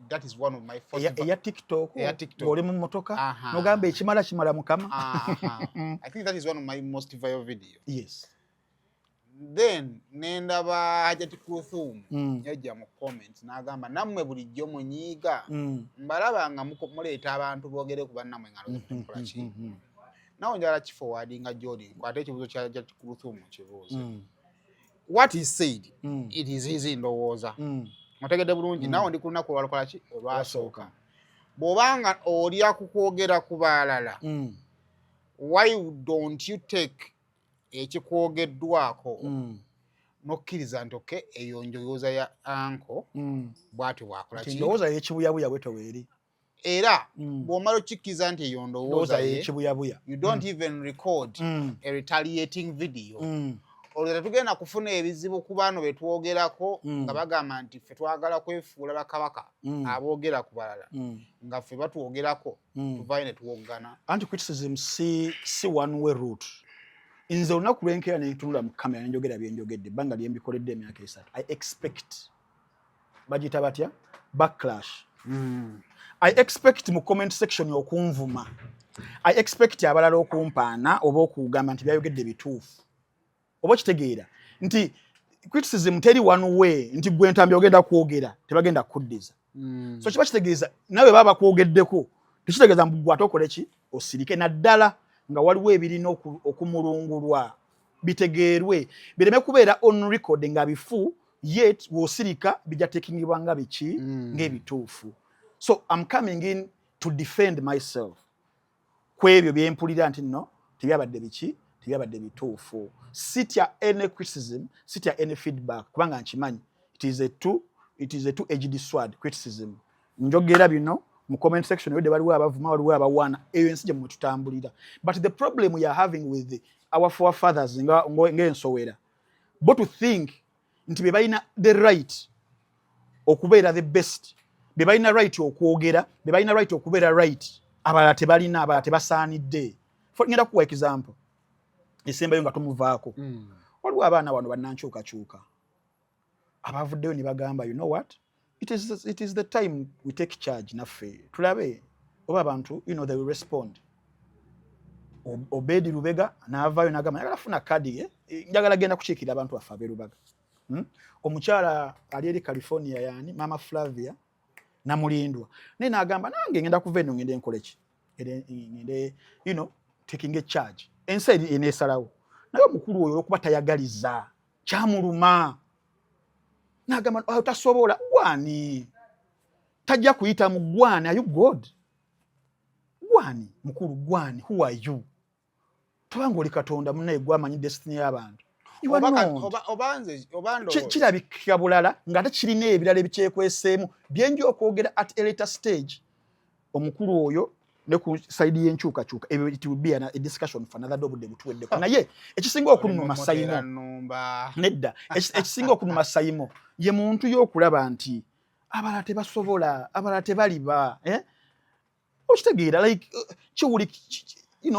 that is one of my first ya TikTok oli mu motoka nogamba ekimala mukama. I think that is one of my most viral videos. Yes. Then nendaba Hajati Kuthum yajja mu comments n'agamba nammwe bulijjo munyiiga mbalaba nga muleeta abantu boogere ku bannammwe ngalo tukola ki. Nawo njala kiforwardinga Jordan kwate ekibuzo kya Hajati Kuthum kibuuzo what is said it is his ndowooza mutegedde bulungi nawo ndi ku lunaku olwalukola ki olwasooka bw'obanga olya ku kwogera ku balala why don't you take ekikwogeddwako nokkiriza nti oke eyo njogooza ya anko bw'atyo bwakola ki ndowooza y'ekibuyabuya bwe toweeri era bw'omala okikkiriza nti eyo ndowooza y'ekibuyabuya you don't even record a retaliating video olwo tetugenda kufuna ebizibu ku baano be twogerako nga bagamba nti ffe twagala kwefuula bakabaka aboogera ku balala nga ffe batwogerako tuvayo ne tuwoggana anti-criticism si one way route nze olunaku lwenkeera nentunula mu kamera nenjogera byenjogedde ebbanga lyembikoledde emyaka 3 I expect bagiyita batya backlash I expect mu comment section okunvuma I expect abalala okumpaana oba okugamba nti byayogedde bituufu oba kitegeera nti criticism teri one way nti gwe ntambi ogenda kwogera tebagenda kuddiza so kiba kitegeeza nawe baba kwogeddeko tekitegeeza mbu atokole ki osirike naddala nga waliwo ebirina okumulungulwa bitegeerwe bireme kubeera on record nga bifu yet wosirika bija tekingibwa nga biki ng'ebituufu so I'm coming in to defend myself kwebyo byempulira nti no tebyabadde biki tebyabadde bituufu sitya any criticism sitya any feedback kubanga nkimanyi it is a two-edged sword criticism njogera bino mu comment section yode waliwo abavuma waliwo abawana eyo ensije mu tutambulira but the problem we are having with our forefathers ng'ensowera but to think nti be balina the right okubeera the best be balina right okwogera be balina right okubeera right abalala tebalina abalala tebasaanidde ngenda kuwa example esembayo nga tumuvaako waliwo abaana wano bannankyukakyuka abavuddeyo ne bagamba you know what it is the time we take charge naffe tulabe oba abantu they will respond Obedi Lubega n'avaayo n'agamba njagala funa kadi njagala genda kukiikira abantu baffe ab'e Lubaga omukyala ali eri California yani Mama Flavia namulindwa naye n'agamba nange ngenda kuva eno ngende nkole ki ngende taking a charge ensi eneesalawo naye omukulu oyo olwokuba tayagaliza kyamuluma n'agamba tasobola gwani tajja kuyita mu gwani are you God gwani mukulu gwani who are you tubanga oli Katonda munnaye gwamanyi destiny y'abantu kirabikira bulala ng'ate kirina ebirala ebikyekweseemu byenji okwogera at a later stage omukulu oyo ne ku side y'enkyukakyuka it will be a discussion for another obudde butuweddeko naye ekisinga okunuma sayimo nedda ekisinga okunuma sayimo ye muntu y'okulaba nti abalala tebasobola abalala tebaliba okitegeera like kiwuli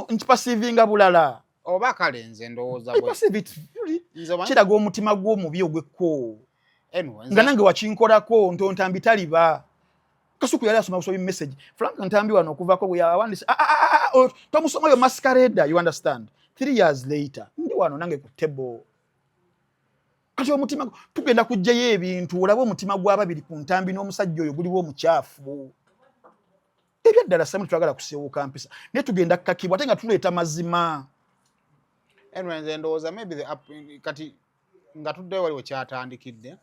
nkipasivinga bulala oba kale nze ndowooza kiraga omutima gw'omubi ogwekko nga nange wakinkolako ntontambi taliba kasuku yali asoma busobi message Frank Ntambi wano okuvaako bwe yawandise tomusomayo masquerade you understand 3 years later ndi wano nange ku table kati omutima tugenda kujjayo ebintu olaba omutima gw'ababiri ku Ntambi n'omusajja oyo guliwo omukyafu ebyaddala samu twagala kuseewuka mpisa naye tugenda kkakibwa ate nga tuleeta mazima nze ndowooza maybe kati nga tuddeyo waliwo kyatandikidde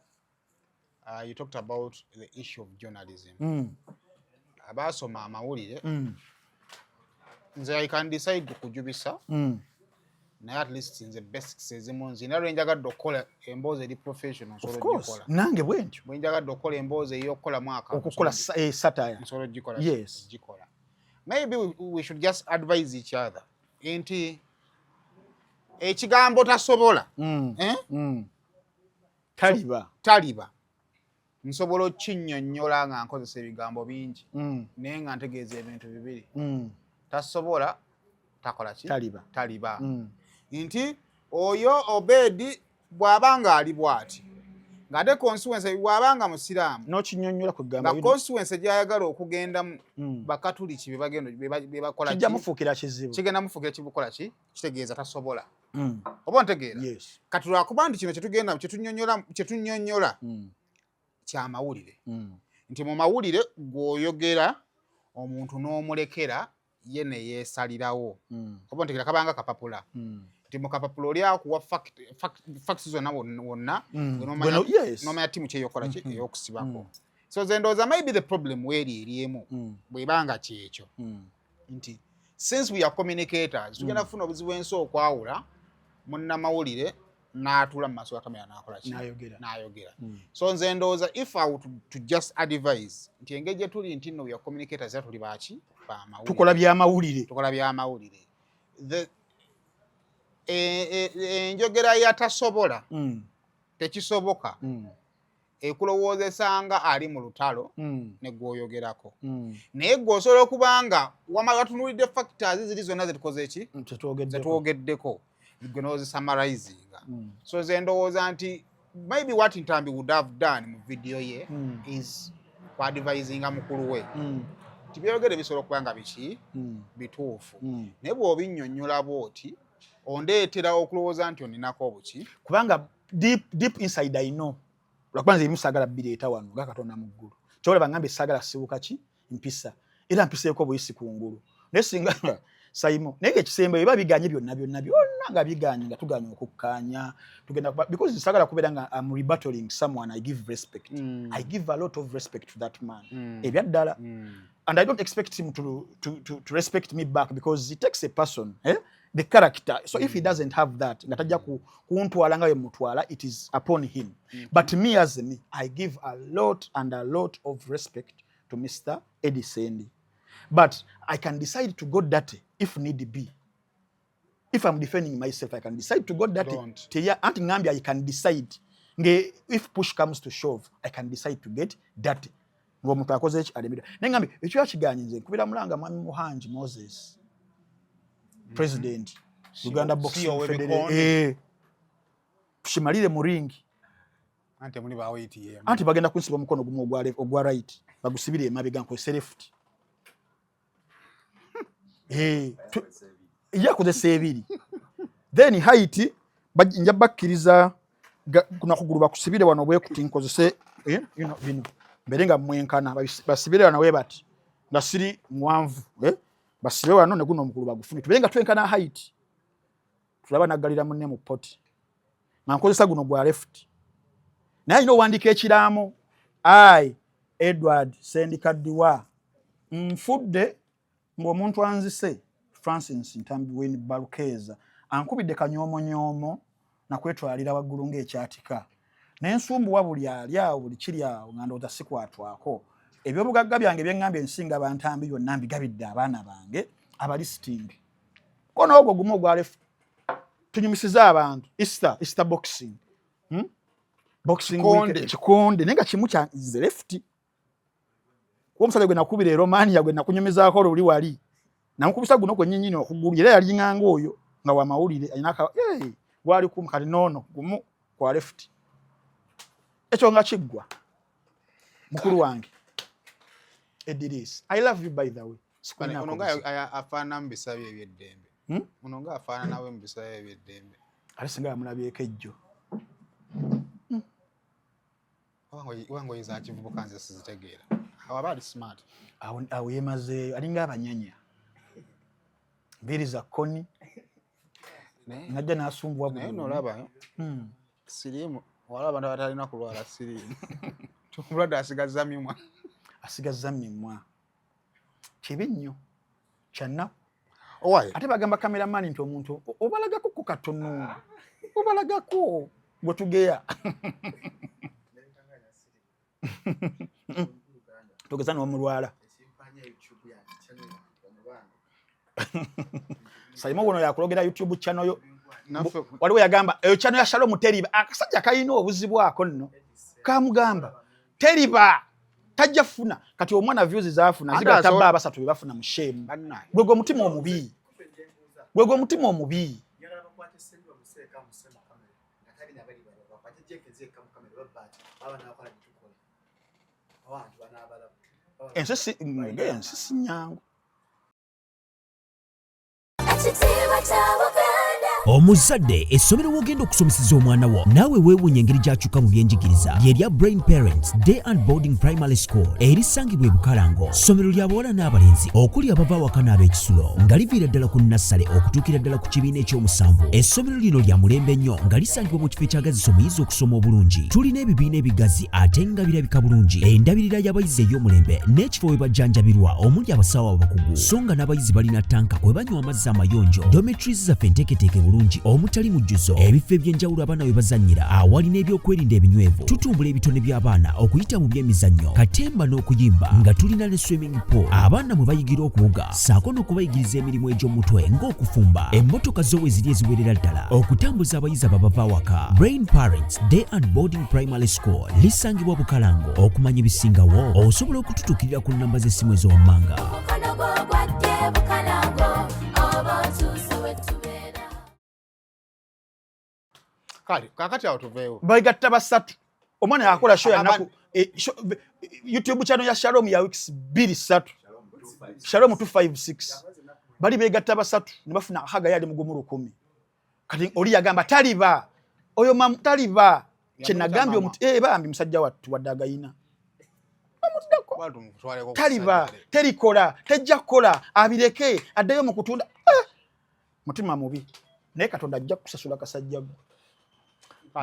you talked about the issue of journalism abasoma amawulire nze I can decide kujubisa naye at least nze basics ezimu nzina lwenjagadde okukola emboozi eri professional of course nange bwentyo bwenjagadde okukola emboozi ey'okukola mwaka okukola satire nsobola gikola yes gikola maybe we should just advise each other ekigambo tasobola taliba nsobola okinnyonnyola nga nkozesa ebigambo bingi naye nga ntegeeza ebintu bibiri tasobola takola ki taliba nti oyo Obedi bw'abanga ali bw'ati ng'ate constituency bw'abanga musiraamu n'okinnyonnyola ku ggamba nga constituency gy'ayagala okugendamu bakatuliki be bakola kijja mufuukira kizibu kigenda mufuukira kibukola ki kitegeeza tasobola oba ntegeera kati lwakuba nti kino kyetunnyonnyola kya mawulire nti mu mawulire gw'oyogera omuntu n'omulekera ye ne yeesalirawo oba ntegeera kabanga kapapula nti mukapapulo oli akuwa facts zonna wonna nomanya timu kyeyokola eyokusibako so ze ndowooza maybe the problem weeri eriemu bwebanga kyekyo nti since we are communicators tugenda kufuna obuzibu ensi okwawula munnamawulire n'atuula mu maaso ga kamera n'akola ki n'ayogera so nze ndowooza if I were to just advise nti engeri gye tuli nti nno we are communicators era tuli baaki tukola by'amawulire enjogera yatasobola tekisoboka ekulowoozesanga ali mu lutalo ne gwoyogerako naye gwosobola okubanga watunuulidde factors ziri zonna zetukoze eki zetwogeddeko gwe nozisamarizinga so ze ndowooza nti maybe what Ntambi would have done mu video ye is kuadvisinga mukulu we nti byogere bisobola okuba nga biki bituufu naye bw'obinnyonnyola bw'oti ondeetera okulowooza nti oninako obuki kubanga deep inside I know lwakubanza ebimu saagala bireeta wano nga Katonda mu ggulu kyolaba ngambe saagala sibuka ki mpisa era mpiseeko buyisi ku ngulu naye singa Saimo naye ekisembe biba biganye byonna nga biganye nga tuganya okukkaanya tugenda because saagala kubeera nga I'm rebattling someone I give respect I give a lot of respect to that man ebyaddala and I don't expect him to respect me back because it takes a person the character so if he doesn't have that nga tajja kuntwala nga yemutwala it is upon him but me as me I give a lot of respect to Mr. Eddie Sendi but I can decide to go dirty if need be if I'm defending myself I can decide to go dirty teya anti ngambia I can decide nge if push comes to shove I can decide to get dirty ngomuntu akoze eki alemira nengambi ekyo yakiganye nze kubira mulanga Mwami Muhanji Moses president Uganda Boxing Federation tushimalire mu ringi anti muli baweetiye anti bagenda kunsiba mukono gumu ogwa right bagusibire emabega nkozesa left yakoze sebiri then height njja bakkiriza kuna kuguru bakusibire wano bwe kuti nkozese bino mbere nga mwenkana basibire wano we bati nga siri mwanvu basibe wano ne guno omukulu bagufuni tubenga twenkana height tulaba nagalira munne mu poti nkozesa guno gwa left naye ino wandika ekiramo Edward Sendikaddiwa nfudde ng'omuntu anzise Francis Ntambi Wayne Balukeza ankubidde kanyoomonyomo nakwetwalira waggulu ng'ekyatika n'ensumbuwa buli ali awo buli kiri awo nga ndowooza sikwatwako ebyobugagga byange byeŋŋambye ensinga Bantambi byonna mbigabidde abaana bange abalisting ko n'ogwo gumu ogwa left tunyumisiza abantu Easter boxing boxing kikonde nenga kimu kya left omusale gwe nakubira Romania gwe nakunyumizaako luli wali namukubisa guno gwe nyinyino okugulu era yali nganga oyo nga wa mawulire ayinaka wali kumukali nono gumu kwa left ekyo nga kiggwa mukulu wange Ediris I love you by the way unonga afana mbisabye ebyeddembe unonga afana nawe mbisabye ebyeddembe alisinga amulabyeko ejjo wango iza kivubuka nze sizitegeera awabali smart awo yemaze alinga abanyanya mbiri za koni najja nasumbuwa naye nolaba sirimu walaba abantu batalina kulwala sirimu tumulwadde asigaza mimwa kibi nnyo kyanna ate bagamba kameramani nti omuntu obalagako ku katono obalagako gwe tugeya tugeza n'omulwala Saimo wono yakulogera YouTube channel yo waliwo yagamba eyo channel ya Shalom Teriba akasajja kayina obuzibwako nno kamugamba Teriba tajja funa kati omwana views zaafuna ziga tabba abasatu bafuna mushemu gwego mutima omubi ensisi nyangu Ekitiibwa kya Buganda omuzadde essomero w'ogenda okusomeseza omwana wo naawe weewuunya engeri gy'akyuka mu byenjigiriza lyerya Brain Parents Day and Boarding Primary School erisangibwa e Bukalango. Ssomero lya bawala n'abalenzi okuli abava awaka n'ab'ekisulo nga liviira ddala ku nnassale okutuukira ddala ku kibiina eky'omusanvu. Essomero lino lya mulembe nnyo nga lisangibwa mu kifo ekyagaziza omuyizi okusoma obulungi. Tulina ebibiina ebigazi ate nga birabika bulungi, endabirira y'abayizi ey'omulembe n'ekifo we bajjanjabirwa omuli abasawo abakugu, so nga n'abayizi balina tanka kwe banywa amazzi amayonjo, dormitories zaffe enteeketeeke bulungi omutali mujjuzo, ebifo eby'enjawulo abaana we bazannyira awali n'ebyokwerinda ebinywevu. Tutumbula ebitone by'abaana okuyita mu by'emizannyo, katemba n'okuyimba, nga tulina ne swimming pool abaana mwe bayigira okuwuga ssaako n'okubayigiriza emirimu egy'omutwe ng'okufumba. Emmotoka zo we ziri eziwerera ddala okutambuza abayizi ababava awaka. Brain Parents Day and Boarding Primary School lisangibwa Bukalango. Okumanya ebisingawo osobola okututuukirira ku nnamba z'essimu ezowammanga. Kale kakati awo tuveewo. Bayigatta basatu. Omwana yakola show ya naku YouTube channel ya Shalom ya weeks 2-3. Shalom 256. Bali begatta basatu ne bafuna haga yali mugumuru 10. Kati oli yagamba taliba. Oyo mam taliba. Chenagambye omuti bambi musajja wattu wadagayina. Taliba, terikola, tejja kola, abireke, addayo mu kutunda. Mutima mubi. Naye Katonda ajja kusasula kasajja.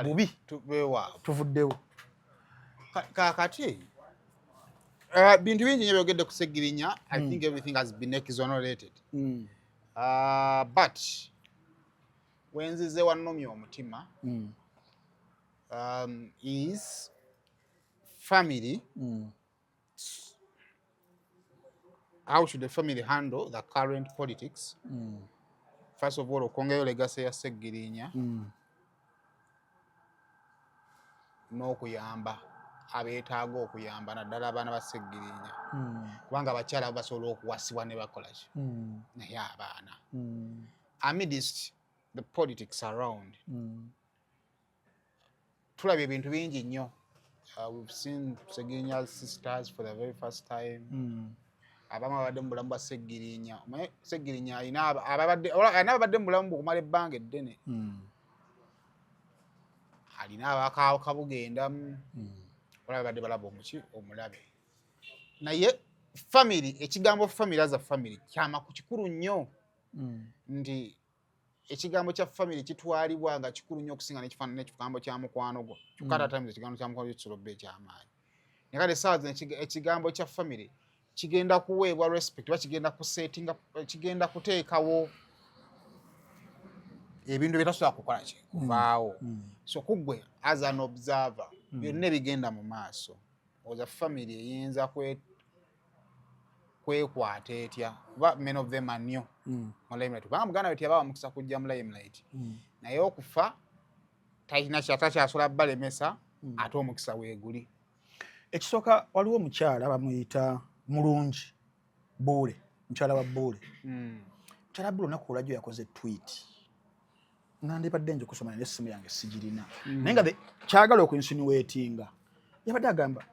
Mubi tuveewa. Tuvuddewo. Kakati bintu bingi nnyo byogedde kusegirinya. I think everything has been exonerated. But wenzize wannomya omutima is family. How should the family handle the current politics? First of all, okwongeyo legacy ya Segirinya n'okuyamba abeetaaga okuyamba naddala abaana ba Segirinya kubanga abakyala basobola okuwasibwa ne bakola ki naye abaana amidst the politics around tulabye ebintu bingi nnyo. We've seen Segirinya sisters for the very first time. Abamu abadde mu bulamu bwa Segirinya. Segirinya alina abadde mu bulamu okumala ebbanga eddene. Alina abakabugendamu. Olaba badde balaba omuki omulabe. Naye family, ekigambo family as a family kyama ku kikulu nnyo. Ndi ekigambo kya family kitwalibwa nga kikulu nnyo okusinga n'ekigambo kya mukwano gwo. Kyokka times ekigambo kya mukwano kisobodde ekyamaanyi. Nekale saazi ekigambo kya family kigenda kuweebwa respect, bakigenda kusettinga, kigenda kuteekawo ebintu bitasobola kukola ki kuvaawo. So kuggwe as an observer byonna bigenda mu maaso. Oza family eyinza kwekwata etya kuba men of them are new mu limelight. Kubanga muganda we teyabaawa mukisa kujja mu limelight. Naye okufa talina kyatakyasula balemesa ate omukisa weeguli. Ekisooka waliwo omukyala bamuyita Mulungi Buule, mukyala wa Buule. Mukyala Buule olunaku olwajjo yakoze tweet. Nandibadde nje kusoma n'essimu yange sigirina. Naye nga kyagala okuinsinuatinga. Yabadde agamba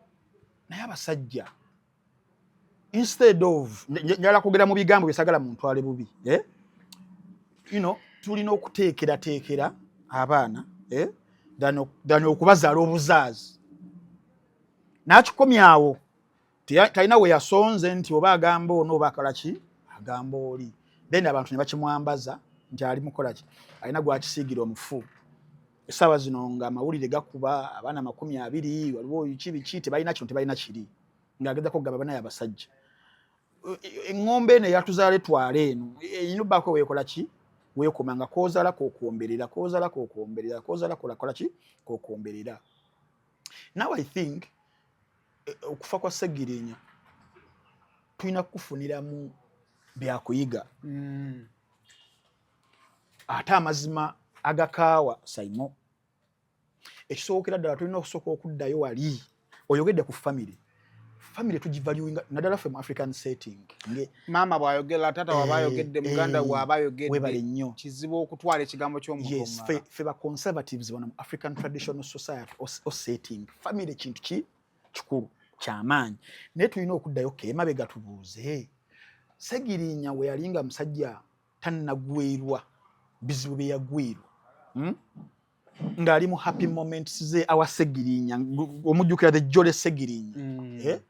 naye abasajja instead of njala kugera mu bigambo bisagala mu ntwale bubi. Tulina okuteekera abaana dani okubazaala obuzaazi. N'akikomyawo. Talina we yasonze nti oba agamba ono oba akola ki agamba oli. Then abantu ne bakimwambaza nti ali mukola ki alina gwakisiigira omufu. Essaawa zino nga amawulire gakuba abaana 20 waliwo biki tebalina kino tebalina kiri ng'agezako okugamba banaye abasajja. Eŋŋombe eno eyatuzaala etwala eno eyina obbaako weekola ki weekoma nga koozaalako okwomberera koozaalako okwomberera koozaalako olakola ki kwokwomberera. Now I think okufa kwa Segirinya tulina kufuniramu byakuyiga. Ate amazima agakaawa Saimo. Ekisookera ddala tulina okusooka okuddayo wali oyogedde ku family. Family tugivaluinga naddala ffe mu African setting. Maama bw'ayogera, taata bw'abayogedde, muganda bw'abayogedde, kizibu okutwala ekigambo ky'omuntu omulala. Yes, ffe ba conservatives bano mu African traditional society or setting. Family kintu kikulu kyamaanyi. Naye tulina okuddayo emabega tubuuze Segirinya we yalinga musajja tannagwerwa bizibu bye yagwirwa ng'ali mu happy moments ze awasegirinya omujjukira the jolly segirinya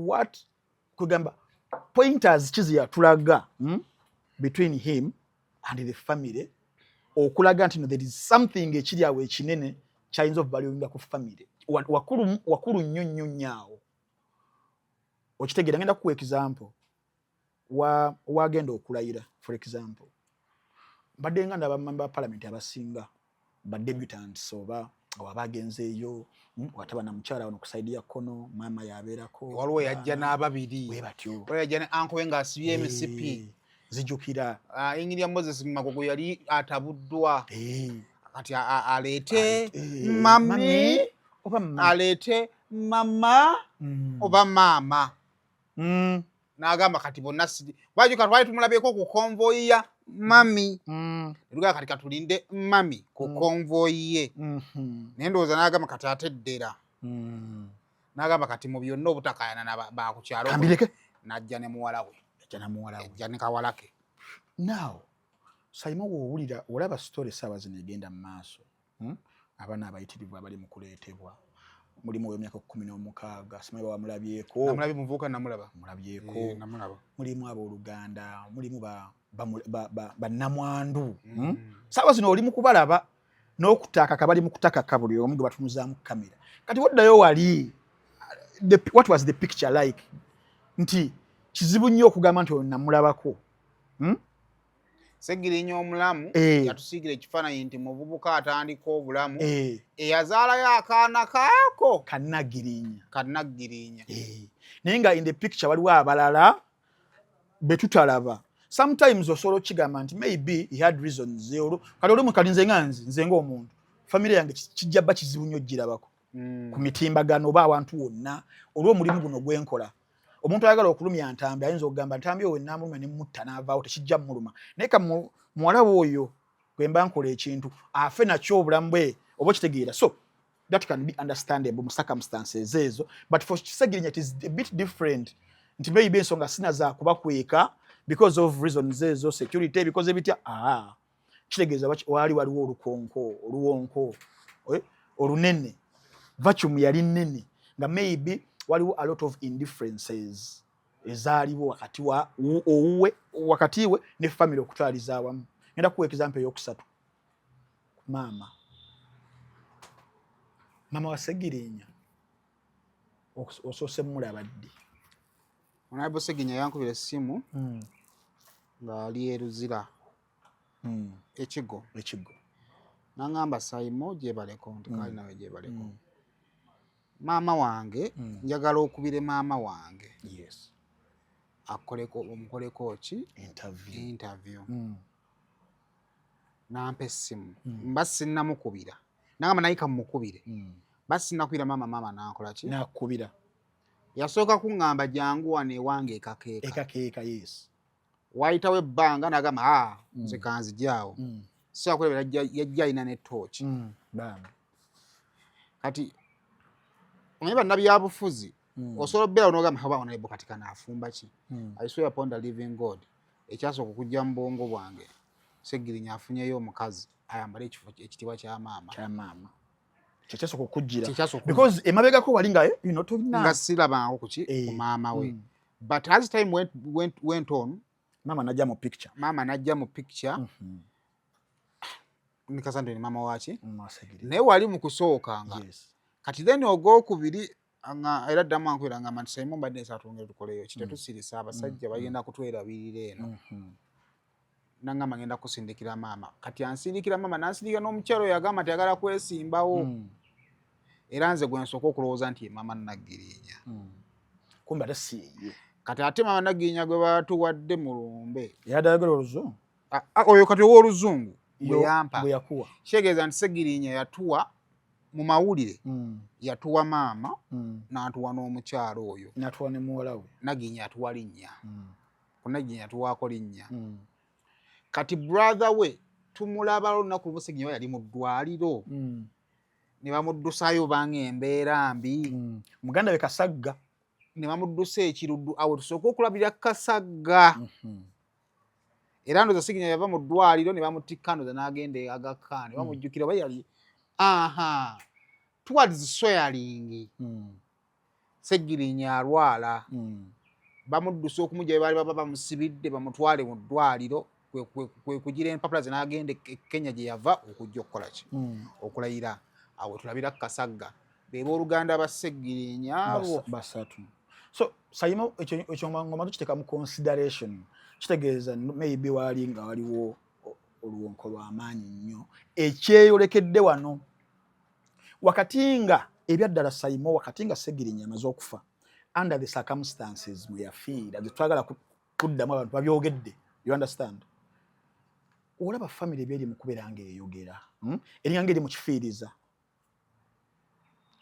what kugamba pointers kiziya tulaga between him and the family okulaga nti no there is something ekiri awo ekinene kyayinza okubaliyinga ku family wakulu nnyo nyaawo okitegeera ngenda kuwa example wagenda okulayira for example badde nga ndabamamba parliament abasinga badebutants oba abagenzeeyo wataba na mukyala wano kusaidia kono mama yabeerako waliwo yajja n'ababiri we batyo waliwo yajja ne uncle we ng'asibye MCP zijjukira Engineer Moses Magogo yali atabuddwa kati aleete mami oba aleete mama oba maama n'agamba kati bonna wajuka twali tumulabyeko ku konvoyi ya mami eruga kati katulinde mami ku konvoyi ye naye ndowooza n'agamba kati ate ddera n'agamba kati mu byonna obutakayana bakukyalo n'ajja ne muwala we ajja ne kawalake now sayima woowulira olaba story saawa zino egenda mu maaso abaana abayitirivu abali mu kuleetebwa mulimu w'emyaka 16 simanyi bamulabyeko namulabye muvubuka namulaba mulabyeko mulimu abooluganda mulimu bannamwandu saawa zino oli mu kubalaba n'okutaakaka bali mu kutakaka buli omu gwe batunuzaamu kamera kati waddayo wali what was the picture like nti kizibu nnyo okugamba nti namulabako Segirinya omulamu yatusiigira ekifaananyi nti muvubuka atandika obulamu eyazaalayo akaana kaako kannagirinya naye nga in the picture waliwo abalala betutalaba sometimes osobola okigamba nti maybe he had reasons kati oli mukati nze ng'omuntu family yange kijja bba kizibu nnyo girabako ku mitimbagano oba awantu wonna olw'omulimu guno gwenkola omuntu ayagala okulumya ntambi ayinza okugamba ntambi oyo namuluma ne mutta n'avaawo tekijja muluma naye ka muwala oyo gwe mba nkola ekintu afe nakyo obulamu bwe oba okitegeera so that can be understandable mu circumstances ezo but for Kisegirinya it is a bit different nti maybe ensonga sina za kubakweka because of reasons ezo security because ebitya kitegeeza waliwo oluwonko olunene vacuum yali nnene nga maybe waliwo a lot of indifferences ezaaliwo wakati we ne family okutwaliza awamu ngenda kuwa example eyokusatu mama wa Segirinya osoose mulaba ddi Honorable Segirinya yankubira essimu ng'ali eruzira ekigo n'angamba sayimo gyebaleko nti kaali nawe gyebaleko maama wange njagala okubire maama wange omukoleko ki interview nampa essimu mba sinnamukubira nangamba naye kamukubire mba sinnakubira maama nankola ki nakubira yasooka kuŋŋamba jangu wano ewange ekakeeka wayitawo ebbanga nagamba nze kanzijaawo siakulebera yajja alina netooki kati omanyi bannabyabufuzi osobola obbeera onogamba haba onaibo kati kanaafumba ki I swear upon the living God ekyasooka okujja mu bwongo bwange Segirinya afunyeyo omukazi ayambala ekifo ekitiibwa kya maama kyekyasooka okujjira because emabegako wali nga tolina nga sirabangako ku maama we but as time went on maama najja mu picture nikasa ndo ni maama waki naye wali mu kusookanga kati then ogwokubiri era ddamu ankwera ngamba nti Simon mbadde nsatulongere tukoleyo kitetusirisa abasajja bagenda kutwerabirira eno nangamba ngenda kusindikira maama kati ansindikira maama nansindikira n'omukyalo oyo yagamba nti yagala kwesimbawo era nze gwe nsooka okulowooza nti ye maama Nagirinya kumbe ate si ye kati ate maama Nagirinya gwe batuwadde mu lumbe yadayagala oluzungu oyo kati ow'oluzungu bwe yampa bwe yakuwa kitegeeza nti Segirinya yatuwa mu mawulire yatuwa maama n'atuwa n'omukyalo oyo n'atuwa ne muwala we Nagirinya yatuwa linnya ku Nagirinya yatuwaako linnya kati brother we tumulaba olunaku lumu Segirinya yali mu ddwaliro ne bamuddusayo banga embeera mbi muganda we Kasagga ne bamuddusa ekiruddu awo tusooka okulabira Kasagga era ndoza Segirinnya yava mu ddwaliro ne bamutikka ndoza n'agenda Aga Khan bamujjukira bayali towards swearing Segirinnya alwala bamuddusa okumujja bali baba bamusibidde bamutwale mu ddwaliro kwe kugira empapula ze n'agenda Kenya gye yava okujja okukola ki okulayira awo tulabira Kasagga beba oluganda ba Segirinnya abo basatu. So Saimo ekyo ngoma tukiteka mu consideration kitegeeza maybe wali nga waliwo oluwonko lw'amaanyi nnyo ekyeyolekedde wano wakati nga ebyaddala Saimo wakati nga Segirinnya amaze okufa under the circumstances we are feed as twagala kuddamu abantu babyogedde you understand olaba family beri mu kubeera nga eyogera eringa eri mu kifiiriza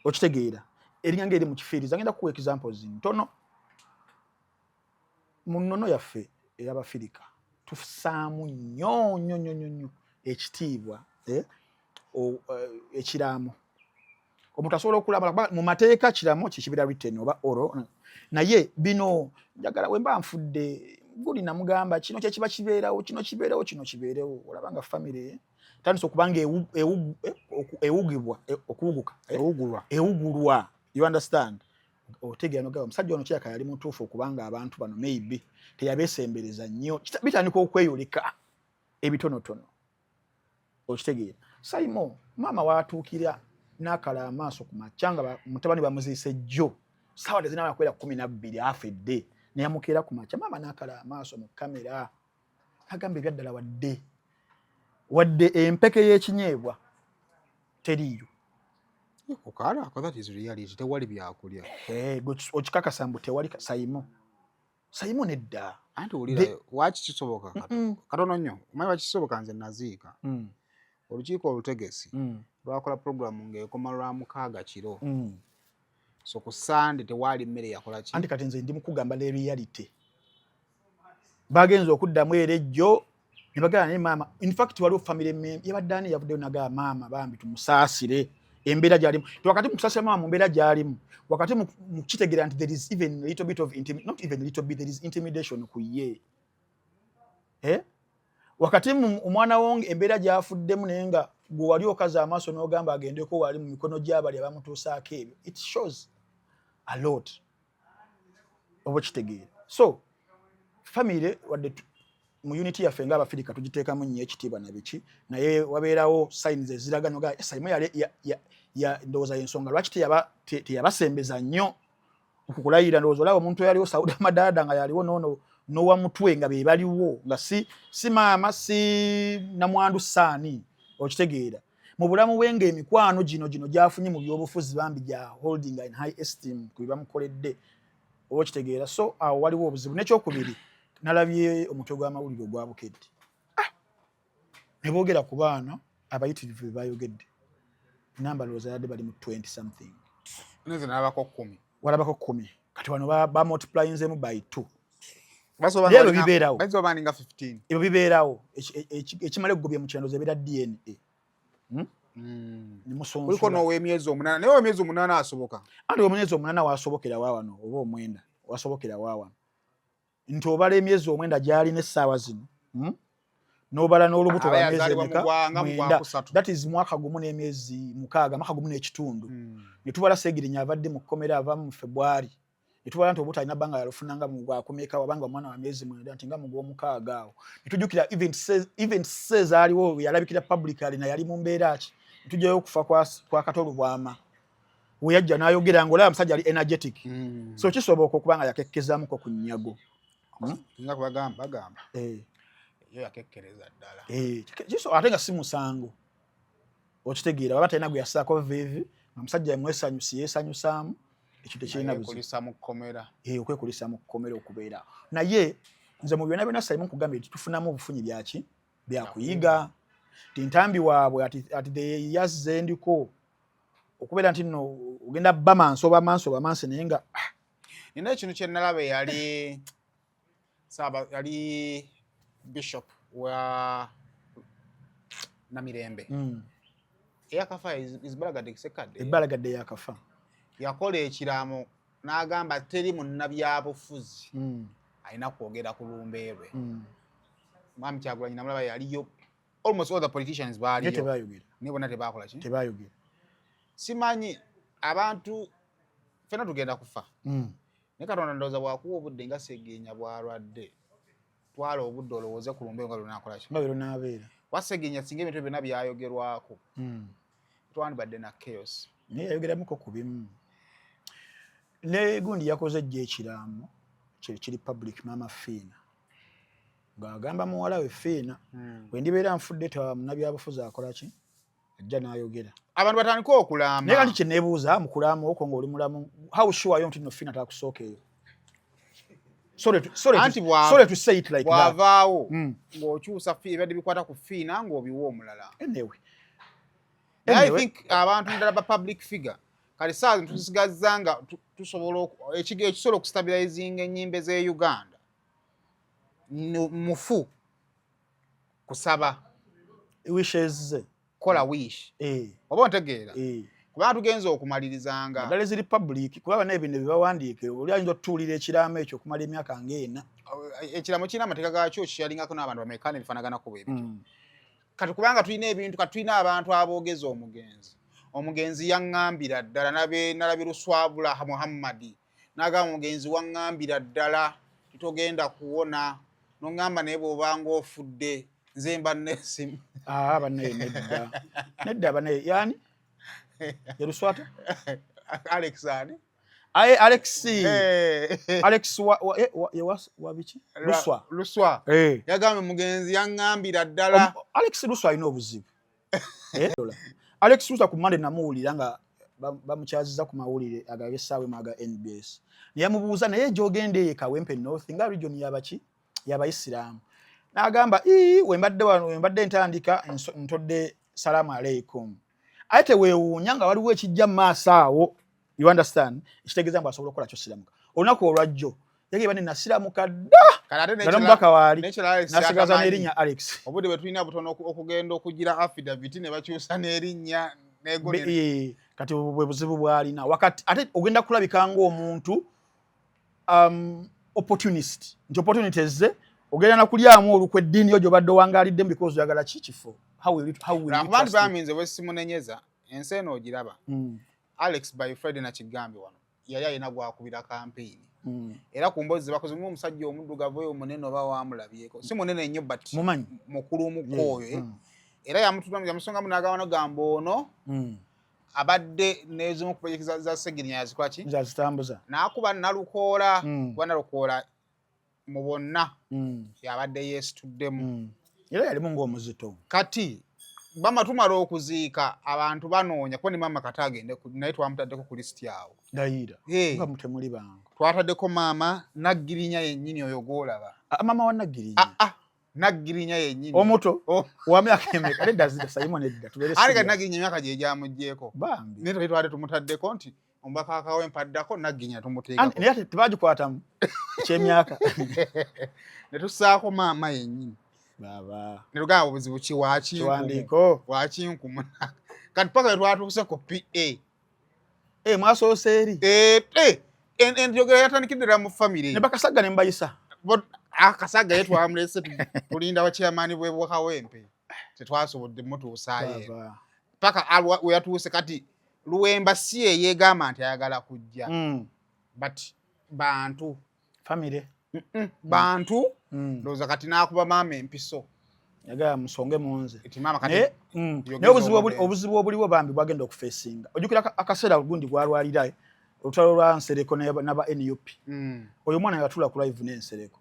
okitegeera eringa eri mu kifiiriza ngenda kuwa examples ntono mu nnono yaffe ey'Abafirika tufusaamu nnyo ekitiibwa ekiraamo omuntu asobola okulaba mu mateeka kiraamo kikibeera written oba oro naye bino njagala wemba nfudde guli namugamba kino kyekiba kibeerawo kino kibeerewo olaba nga family tandise okubanga ewugulwa you understand otegera nogawa omusajja ono kyaka yali mutuufu okubanga abantu bano maybe teyabeesembereza nnyo bitandika okweyoleka ebitonotono okitegeera Saimo maama watuukira n'akala amaaso ku makya nga mutabani bamuziise jjo sawa tezina bakwera 12 afedde neyamukeera ku makya maama n'akala amaaso mu kamera agamba ebyaddala wadde empeke y'ekinyeebwa teriyo okala that is reality tewali byakulya okikakasa mbu tewali Saimo nedda anti olira waki kisoboka katono nnyo omanyi waki kisoboka nze naziika olukiiko olutegesi lwakola programu ng'ekoma lwa 6 kiro so ku Sunday tewali mmere yakola ki anti kati nze ndi mukugamba le reality bagenza okuddamu erejjo ne bagala ne mama in fact waliwo family member yabaddaani yavuddeyo nagaa mama bambi tumusaasire embeera gyalimu wakati mukusaasira mama mu mbeera gyalimu wakati mu kitegeera nti there is even a little bit of not even a little bit there is intimidation ku ye wakati omwana wonge embeera gyafuddemu naye nga gwe wali okaza amaaso n'ogamba agendeko wali mu mikono gy'abali abamutuusaako ebyo it shows a lot oba kitegeera so family wadde mu unity yaffe ng'Abafirika tugiteekamu nnyo ekitiibwa na biki naye wabeerawo signs eziraga noga Saimo ya ndowooza y'ensonga lwaki teyabasembeza nnyo okukulayira ndowooza olaba omuntu eyaliwo Sauda Madada nga yaliwo n'owa mutwe nga be baliwo nga si maama si namwandu saani okitegeera mu bulamu bwe ng'emikwano gino gyafunye mu byobufuzi bambi gya holding in high esteem ku bibamukoledde oba okitegeera so awo waliwo obuzibu n'ekyokubiri nalabye omutwe gw'amawulire ogwa Bukedde ne boogera ku baana abayitirivu bayogedde namba looza yadde bali mu 20 something neze nalabako 10 walabako 10 kati wano ba multiplyingzemu by 2 basoba bibeerawo basoba ninga 15 ebyo bibeerawo ekimale kugobya mu kyalo zebeera DNA nimusonso kuliko n'ow'emyezi 8 naye ow'emyezi 8 asoboka andi omwezi 8 wasobokera waawano oba 9 wasobokera waawano nti obala emyezi 9 gyali n'essaawa zino n'obala n'olubuto lwa myezi emeka that is mwaka gumu n'emyezi 6 mwaka gumu n'ekitundu ne tubala Segirinnya avadde mu kkomera ava mu February ne tubala nti obuto alina bbanga yalufunanga mu gwakumeka wabanga omwana wa myezi 9 nti nga mu gw'omukaaga awo ne tujjukira event zaaliwo yalabikira publicly na yali mu mbeera ki ne tujjayo okufa kwa Katolo Bwama we yajja n'ayogera ng'olaba musajja ali energetic so kisoboka okubanga yakekkezaamuko ku nnyago nga bagamba yo yakekkereza ddala kiso ate nga si musango okitegeera baba talina gwe yasaako vivi omusajja yamwesanyusi yeesanyusaamu ekyo tekirina buzibu mu kkomera okwekulisa mu kkomera okubeera naye nze mu byonna byonna Saimo nkugambye nti tufunamu obufunyi byaki byakuyiga ti ntambi waabwe ati yazze ndiko okubeera nti nno ogenda bba manso naye nga nina ekintu kye nalaba yali bishop wa Namirembe eyakafa izbalagadde kisekadde ebalagadde yakafa yakola ekiraamo n'agamba teri munnabyabufuzi alina kwogera ku lumbe lwe Mami Kyagulanyi namulaba yaliyo almost all the politicians baaliyo tebayogera ne bonna tebakola ki tebayogera simanyi abantu fena tugenda kufa ne Katonda ndowooza bwakuwa obudde nga Sseggenya bwalwadde twala obudde olowooze ku lumbe nga lunakola ki nga lunabeera Sseggenya singa ebintu byonna byayogerwako twandibadde na chaos naye yayogeramuko ku bimu ne gundi yakoze ejja ekiraamo kiri public Mama Fiina ng'agamba muwala we Fiina bwe ndibeera nfudde tawa munnabyabufuzi akola ki ajja n'ayogera abantu batandika okulamba naye kati kye neebuuza mu kulaamu okwo ng'oli mulamu how sure yo nti no Fiina takusookeeyo sorry to say it like that bw'avaawo ng'okyusa ebadde bikwata ku Fiina ng'obiwa omulala anyway I think abantu ndala ba public figure kale saa tusigazza nga tusobola ekisobola okustabilizing ennyimbe z'e Uganda mufu kusaba wishes kola wish oba ontegeera kubanga tugenza okumalirizanga ddala ziri public kulaba n'ebintu byebawandiike oli ayinza otutuulira ekiraamo ekyo okumala emyaka ng'ena ekiraamo kirina amateeka gaakyo kyalingako n'abantu bameka nebifaanaganako bwebityo kati kubanga tulina ebintu kati tulina abantu aboogeza omugenzi yaŋŋambira ddala nalabi Luswabula Muhammadi n'agamba omugenzi waŋŋambira ddala titogenda kuwona n'oŋŋamba naye bw'obanga ofudde nze mba nesimu bannaye nedda bannaye yani Luswata Alex ani Alex wabiki Luswa yagamba omugenzi yaŋŋambira ddala Alex Luswa alina obuzibu Alex Luswa ku Monday namuwulira nga bamukyaziza ku mawulire agabessaawe maga NBS yamubuuza naye gy'ogenda eyo Kawempe North nga region yabaki y'Abayisiraamu n'agamba wembadde ntandika ntodde salaamu aleikum ate teweewuunya nga waliwo ekijja mu maaso awo you understand ekitegeeza mbu asobola okukola kyo siramuka olunaku olwajjo yageba nasiramuka dda nomubaka waali nasigaza n'erinnya Alex obudde bwe tulina butono okugenda okugira affidavit ne bakyusa n'erinnya kati bwe buzibu bwalina wakati ate ogenda kulabika ng'omuntu opportunist nti opportunities ze ogenda nakulyamu olukwe eddiini yo gy'obadde owangaalidde because oyagala kifo abantu baminze bwe simunenyeza ensi eno ogiraba Alex by Friday Nakigambi wano yali alina gwakubira campaign era ku mbozi bakoze mu omusajja omuddugavu oyo munene oba wamulabyeko si munene nnyo but mukulu omukooyo era yamusonga munagawano gambo ono abadde nezimu ku project za Sseggenya yazikola ki zazitambuza n'akuba Nalukoola Nalukoola mu bonna yabadde yeestuddemu era yalimu ng'omuzito kati bama tumala okuziika abantu banoonya kuba ne maama kati agende naye twamutaddeko ku lisiti awo dayira nga mutemuli bangu twataddeko maama Naggirinya yennyini oyo gw'olaba maama wa Naggirinya Naggirinya yennyini omuto wa myaka emeka nedda Simon edda ali kati Naggirinya emyaka gye gyamuggyeko bambi naye twali tumutaddeko nti omubaka Kawempe addako Naggirinya tumuteekako naye ate tebagikwatamu ekyemyaka ne tussaako maama yennyini baba nerugamba obuzibu ki wakiwandiiko wakinkumuna kati paka wetwatuuse ku PA mwasoose eri enjogera yatandikiddira mu famire ne bakasaga ne mbayisa akasaga ye twamulese tulinda wakyamaani bwe Kawempe tetwasobodde mutuusaayo paka we yatuuse kati Luwemba si ye yeegamba nti ayagala kujja but bantu famire bantu ndowooza kati n'akuba maama empiso yagala musonge munze naye obuzibu obuliwo bambi bwagenda okufeesinga ojjukira akaseera gundi gwalwalira olutalo lwa Nsereko n'aba NUP oyo omwana yatula ku live n'Ensereko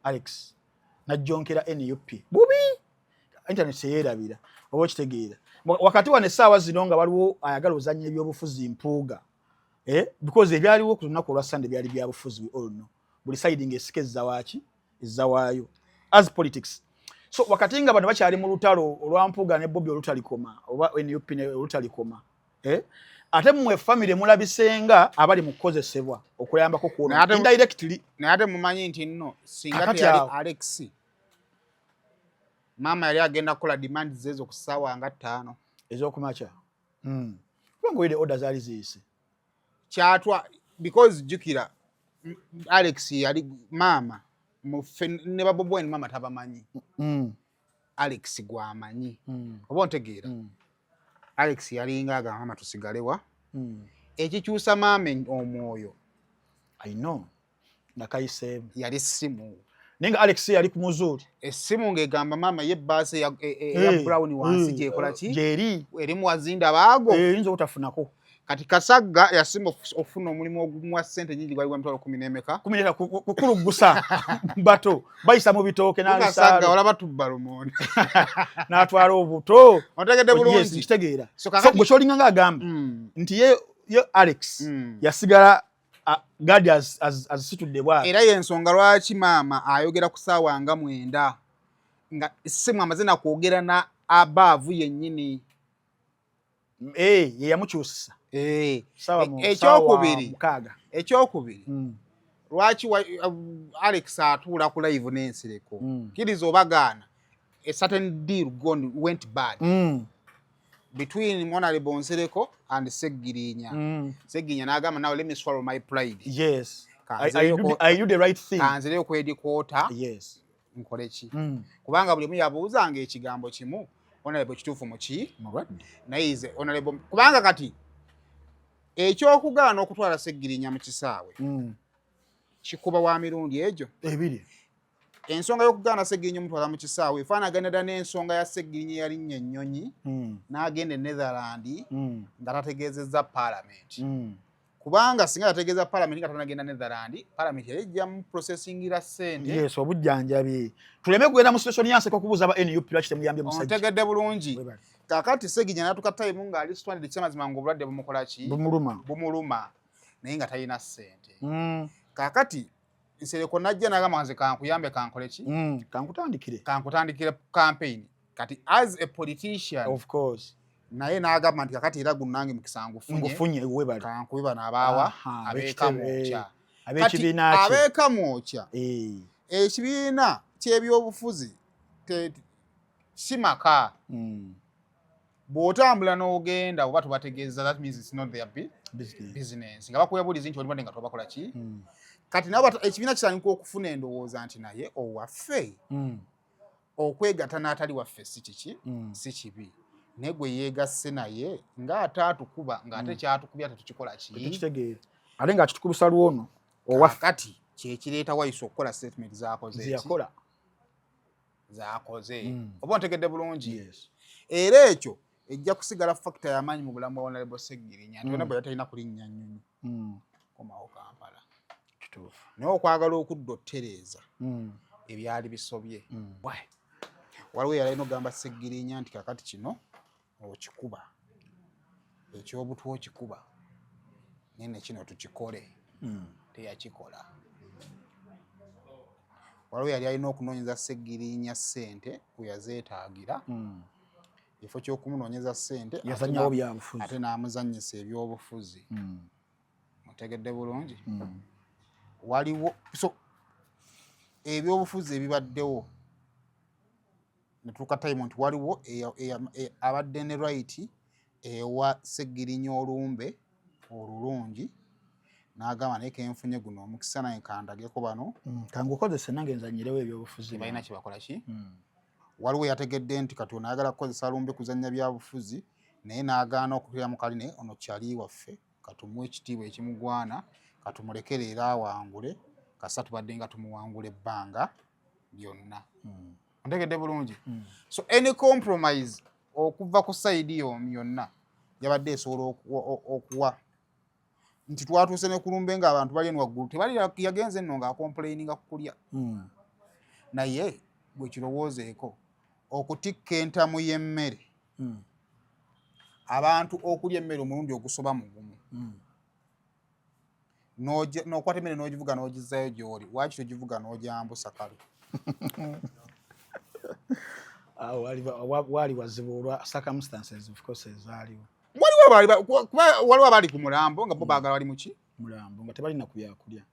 Alex najjonkera NUP bubi internet yeerabira oba okitegeera wakati wane essaawa zino nga waliwo ayagala ozannya ebyobufuzi mpuuga because ebyaliwo ku lunaku olwa Sunday byali byabufuzi we all know buli side ng'esika ezzawaayo as politics so wakati nga bano bakyali mu lutalo olwampuuga ne Bobby olutalikoma oba NUP ne olutalikoma ate mmwe family mulabisenga abali mu kukozesebwa okuyambako kuona indirectly naye ate mumanyi nti nno singa teyali Alex maama yali agenda kukola demand zezo ku ssaawa nga 5 ez'okumakya kubanga oyide order zaali ziyise kyatwa because jukira Alex yali maama ne Bobo Wine mama tabamanyi. Alex gwamanyi. Oba ontegeera. Alex yalinga agamba mama tusigalewa. Ekikyusa maame omwoyo. I know. Nakayise yali simu. Ninga Alex yali ku muzuri. Essimu ngegamba mama ye base ya Brown wansi gyekola ki? Jeri. Erimu wazinda baago. Yinza otafunako. Kati Kasagga yasimu ofuna omulimu ogumwa ssente nyingi gwali gwamtwalo 10 n'emeka. 10 kukulugusa bato bayisa mu bitooke n'alisalo. Kasagga olaba tubbalo moni. N'atwala obuto. Otegedde bulungi. Yes, kitegeera. So gwe kyolinga ng'agamba nti ye Alex yasigala gadi azisitudde bwa. Era y'ensonga lwaki maama ayogera ku ssaawa nga 9 nga essimu amazina kwogera na abaavu yennyini. Ye yamukyusa. Ekyokubiri lwaki Alex atuula ku live n'ensireko kiriza obagaana a certain deal went bad between Honorable Nsereko and Seggirinya. Seggirinya n'agamba now let me swallow my pride. Yes. I do the right thing. Kanzireyo kwedi kwota. Yes. Nkole ki? Kubanga buli mu yabuuzanga ekigambo kimu Honorable kituufu mu ki? Nayize Honorable kubanga kati ekyokugaana okutwala Seggirinya mu kisaawe kikuba wa mirundi egyo ebiri. Ensonga y'okugaana Seggirinya omutwala mu kisaawe efaanagana n'ensonga ya Seggirinya yalinnya ennyonyi n'agenda e Netherland nga tategeezezza Parliament. Kubanga singa yategeeza Parliament nga tanagenda Netherland, Parliament yajja mu processingira ssente. Yes, obujjanjabi. Tuleme kugenda mu situation yanseko kubuuza ba NUP lwaki temuyambye musajja. Ontegedde bulungi. Kakati Seggirinya n'atuuka time ng'ali stranded kyamazima ng'obulwadde bumukola ki? Bumuluma. Naye nga talina ssente. Kakati Nsereko najja n'agamba nze kankuyambe kankole ki? Kankutandikire campaign. Kati as a politician. Of course. Naye n'agamba nti kakati era gunnange mukisa ngufunye webale. Kankuba n'abaawa abeeka mwokya. Abeekibiina ki? Abeeka mwokya. Ekibiina ky'ebyobufuzi si maka. Bw'otambula n'ogenda oba tubategeeza that means it's not their business. Nga bakuyabuliza nti olibadde nga tobakola ki? Kati nabo ekibiina kitandika okufuna endowooza nti naye owaffe okwegatta n'atali waffe si kiki? Si kibi. Naye gwe yeegasse naye ng'ate atukuba ng'ate kyatukubya tetukikola ki? Tekitegeera. Ate nga kitukubisa lwono owaffe. Kati kyekireeta wayise okukola statement zaakoze ziyakola. Zaakoze. Oba ontegedde bulungi. Era ekyo ejja kusigala factor y'amaanyi mu bulamu bwa Honorable Seggirinya nti wena bwe yatalina kulinnya nnyonyi. Komawo Kampala. Kituufu. Naye okwagala okudda ottereeza ebyali bisobye. Waliwo yalina ogamba Seggirinya nti kakati kino okikuba. Ekyobutwa okikuba. Nene kino tukikole. Teyakikola. Waliwo yali alina okunoonyeza Seggirinya ssente we yazeetaagira. Ekifo ky'okumunoonyeza ssente yazannyawo byabufuzi. Ate n'amuzannyisa ebyobufuzi. Mutegedde bulungi. Waliwo so ebyobufuzi ebibaddewo netuuka time nti waliwo abadde ne right ewa Seggirinya olumbe olulungi n'agamba naye kenfunye guno omukisa naye kandageko bano kangukozese nange nzanyirewo ebyobufuzi balina kibakola ki? Waliwo yategedde nti kati ono ayagala kukozesa lumbe kuzannya byabufuzi naye n'agaana okutuira mu kaline ono kyali waffe katumuwe ekitiibwa ekimugwana katumulekere era awangule kasa tubadde nga tumuwangula ebbanga lyonna. Ontegedde bulungi. So any compromise okuva ku side yonna yabadde esobola okuwa nti twatuuse ne kulumbe nga abantu bali eno waggulu tebali yagenze nno ng'akomplaininga ku kulya. Naye gwe kirowoozeeko okutikka entamu y'emmere abantu okulya emmere omulundi ogusoba mu gumu n'okwata emmere n'ogivuga n'ogizzayo gy'oli lwaki togivuga n'ogyambusa kalu? Wali wazibu olwa circumstances of course ezaaliwo. Waliwo abali ku mulambo nga bo baagala bali mu ki? Mulambo nga tebalina ku byakulya.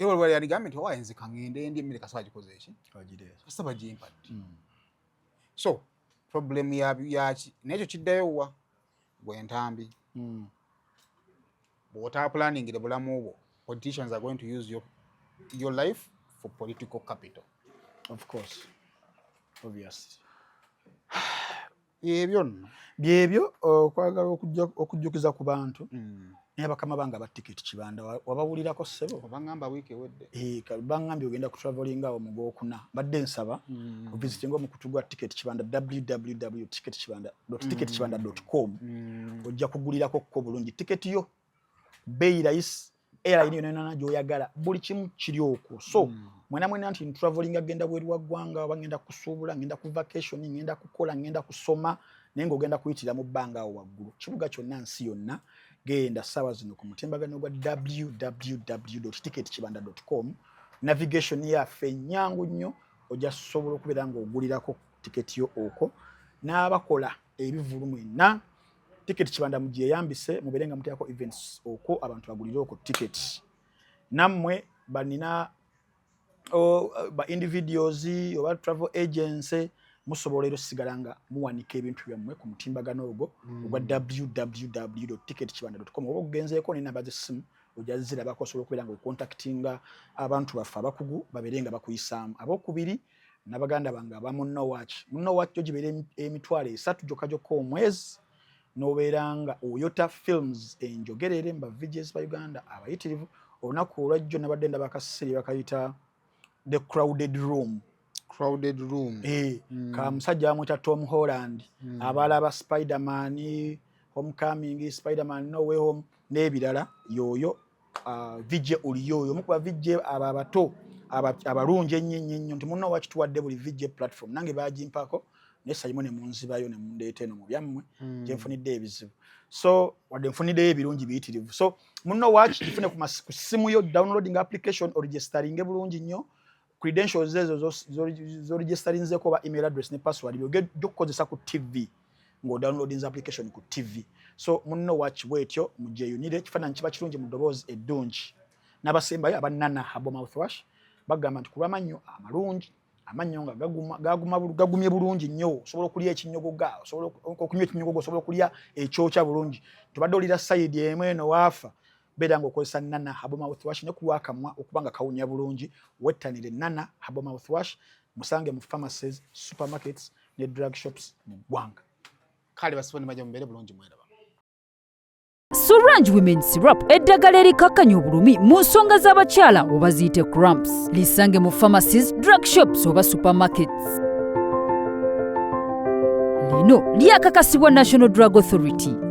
Waliwo yaligambye nti owayenze kaŋŋende ndi emmere kasaba gikoze eki? Kasaba gimpadde. So problem yaki n'ekyo kiddayo wa bwentambi. Bw'otaplaningire bulamu bwo, politicians are going to use your life for political capital. Of course. Obviously. Ebyo nno. Byebyo okwagala okujjukiza ku bantu. Naye bakama banga ba ticket Kibanda wabawulirako ssebo. Obangamba week ewedde. Bangambye ogenda ku travelinga awo mu Gwokuna. Badde nsaba okuvizitinga omukutu gwa ticket Kibanda www.ticketchibanda.com. Ojja kugulirako ko bulungi ticket yo. Bei rais airline yonna gy'oyagala buli kimu kiri okwo. So mwena nti traveling agenda bweru wa ggwanga bagenda kusuubula ngenda ku vacation ngenda kukola ngenda kusoma naye ng'ogenda kuyitira mu bbanga awo waggulu. Kibuga kyonna nsi yonna genda ssaawa zino ku mutimbagano gwa www.ticketchibanda.com. Navigation yaffe nnyangu nnyo ojja kusobola okubeera ng'ogulirako tiketi yo okwo n'abakola ebivulu mwenna. Ticket Kibanda mujeyambise mubeere nga muteekako events okwo abantu bagulire okwo ticket. Nammwe banina ba individuals oba travel agency musobola ero sigala nga muwanika ebintu byammwe ku mutimbagano ogwo ogwa www.ticketchibanda.com. oba okugenzeeko n'enamba z'essimu ojja zirabako osobola okubeera nga ocontactinga abantu baffe abakugu babeere nga bakuyisaamu. Abokubiri n'abaganda bange aba Munnowatch yo gibeera emitwalo 3 gyokka omwezi n'obeera nga oyota films enjogerere mba VJs ba Uganda abayitirivu. Olunaku olwajjo nabadde ndaba akasiri bakayita The Crowded Room. Ka musajja amwita Tom Holland abalaba Spider-Man, Homecoming, Spider-Man No Way Home n'ebirala yoyo VJ oli yoyo mukuba VJ ababato abalungi ennyo nti munno wakituwadde buli VJ platform nange bagimpako nesayimo ne munzibayo ne mundeeta eno mu byammwe gye nfunidde ebizibu. So wadde nfuniddeyo ebirungi biyitirivu. So munno watch gifune ku simu yo downloading application or registering bulungi nnyo credentials ezo zo registeringzeko ba email address ne password byogedde okukozesa ku TV ngo downloading application ku TV. So munno watch bwetyo mujeyunire kifaananyi kiba kirungi mu ddoboozi eddungi. N'abasembayo abanana Habo mouthwash bagamba nti kulwa mannyo amalungi amannyo nga gagumye bulungi nnyo osobola okulya ekinyogoga osobola okunywa ekinyogoga osobola okulya ekyokya bulungi. Tubadde olira sayidi emu eno waafa beera ng'okozesa nana Habo mouthwash ne kuwakamwa okuba nga kawunya bulungi. Wettanire nana Habo mouthwash musange mu pharmacies, supermarkets ne drug shops mu ggwanga. Kale basibone majja mubeere bulungi mweraba. Surange Women Syrup eddagala erikakkanya obulumi mu nsonga z'abakyala oba ziyite cramps. Lisange mu pharmacies, drug shops oba supermarkets. Lino lyakakasibwa National Drug Authority.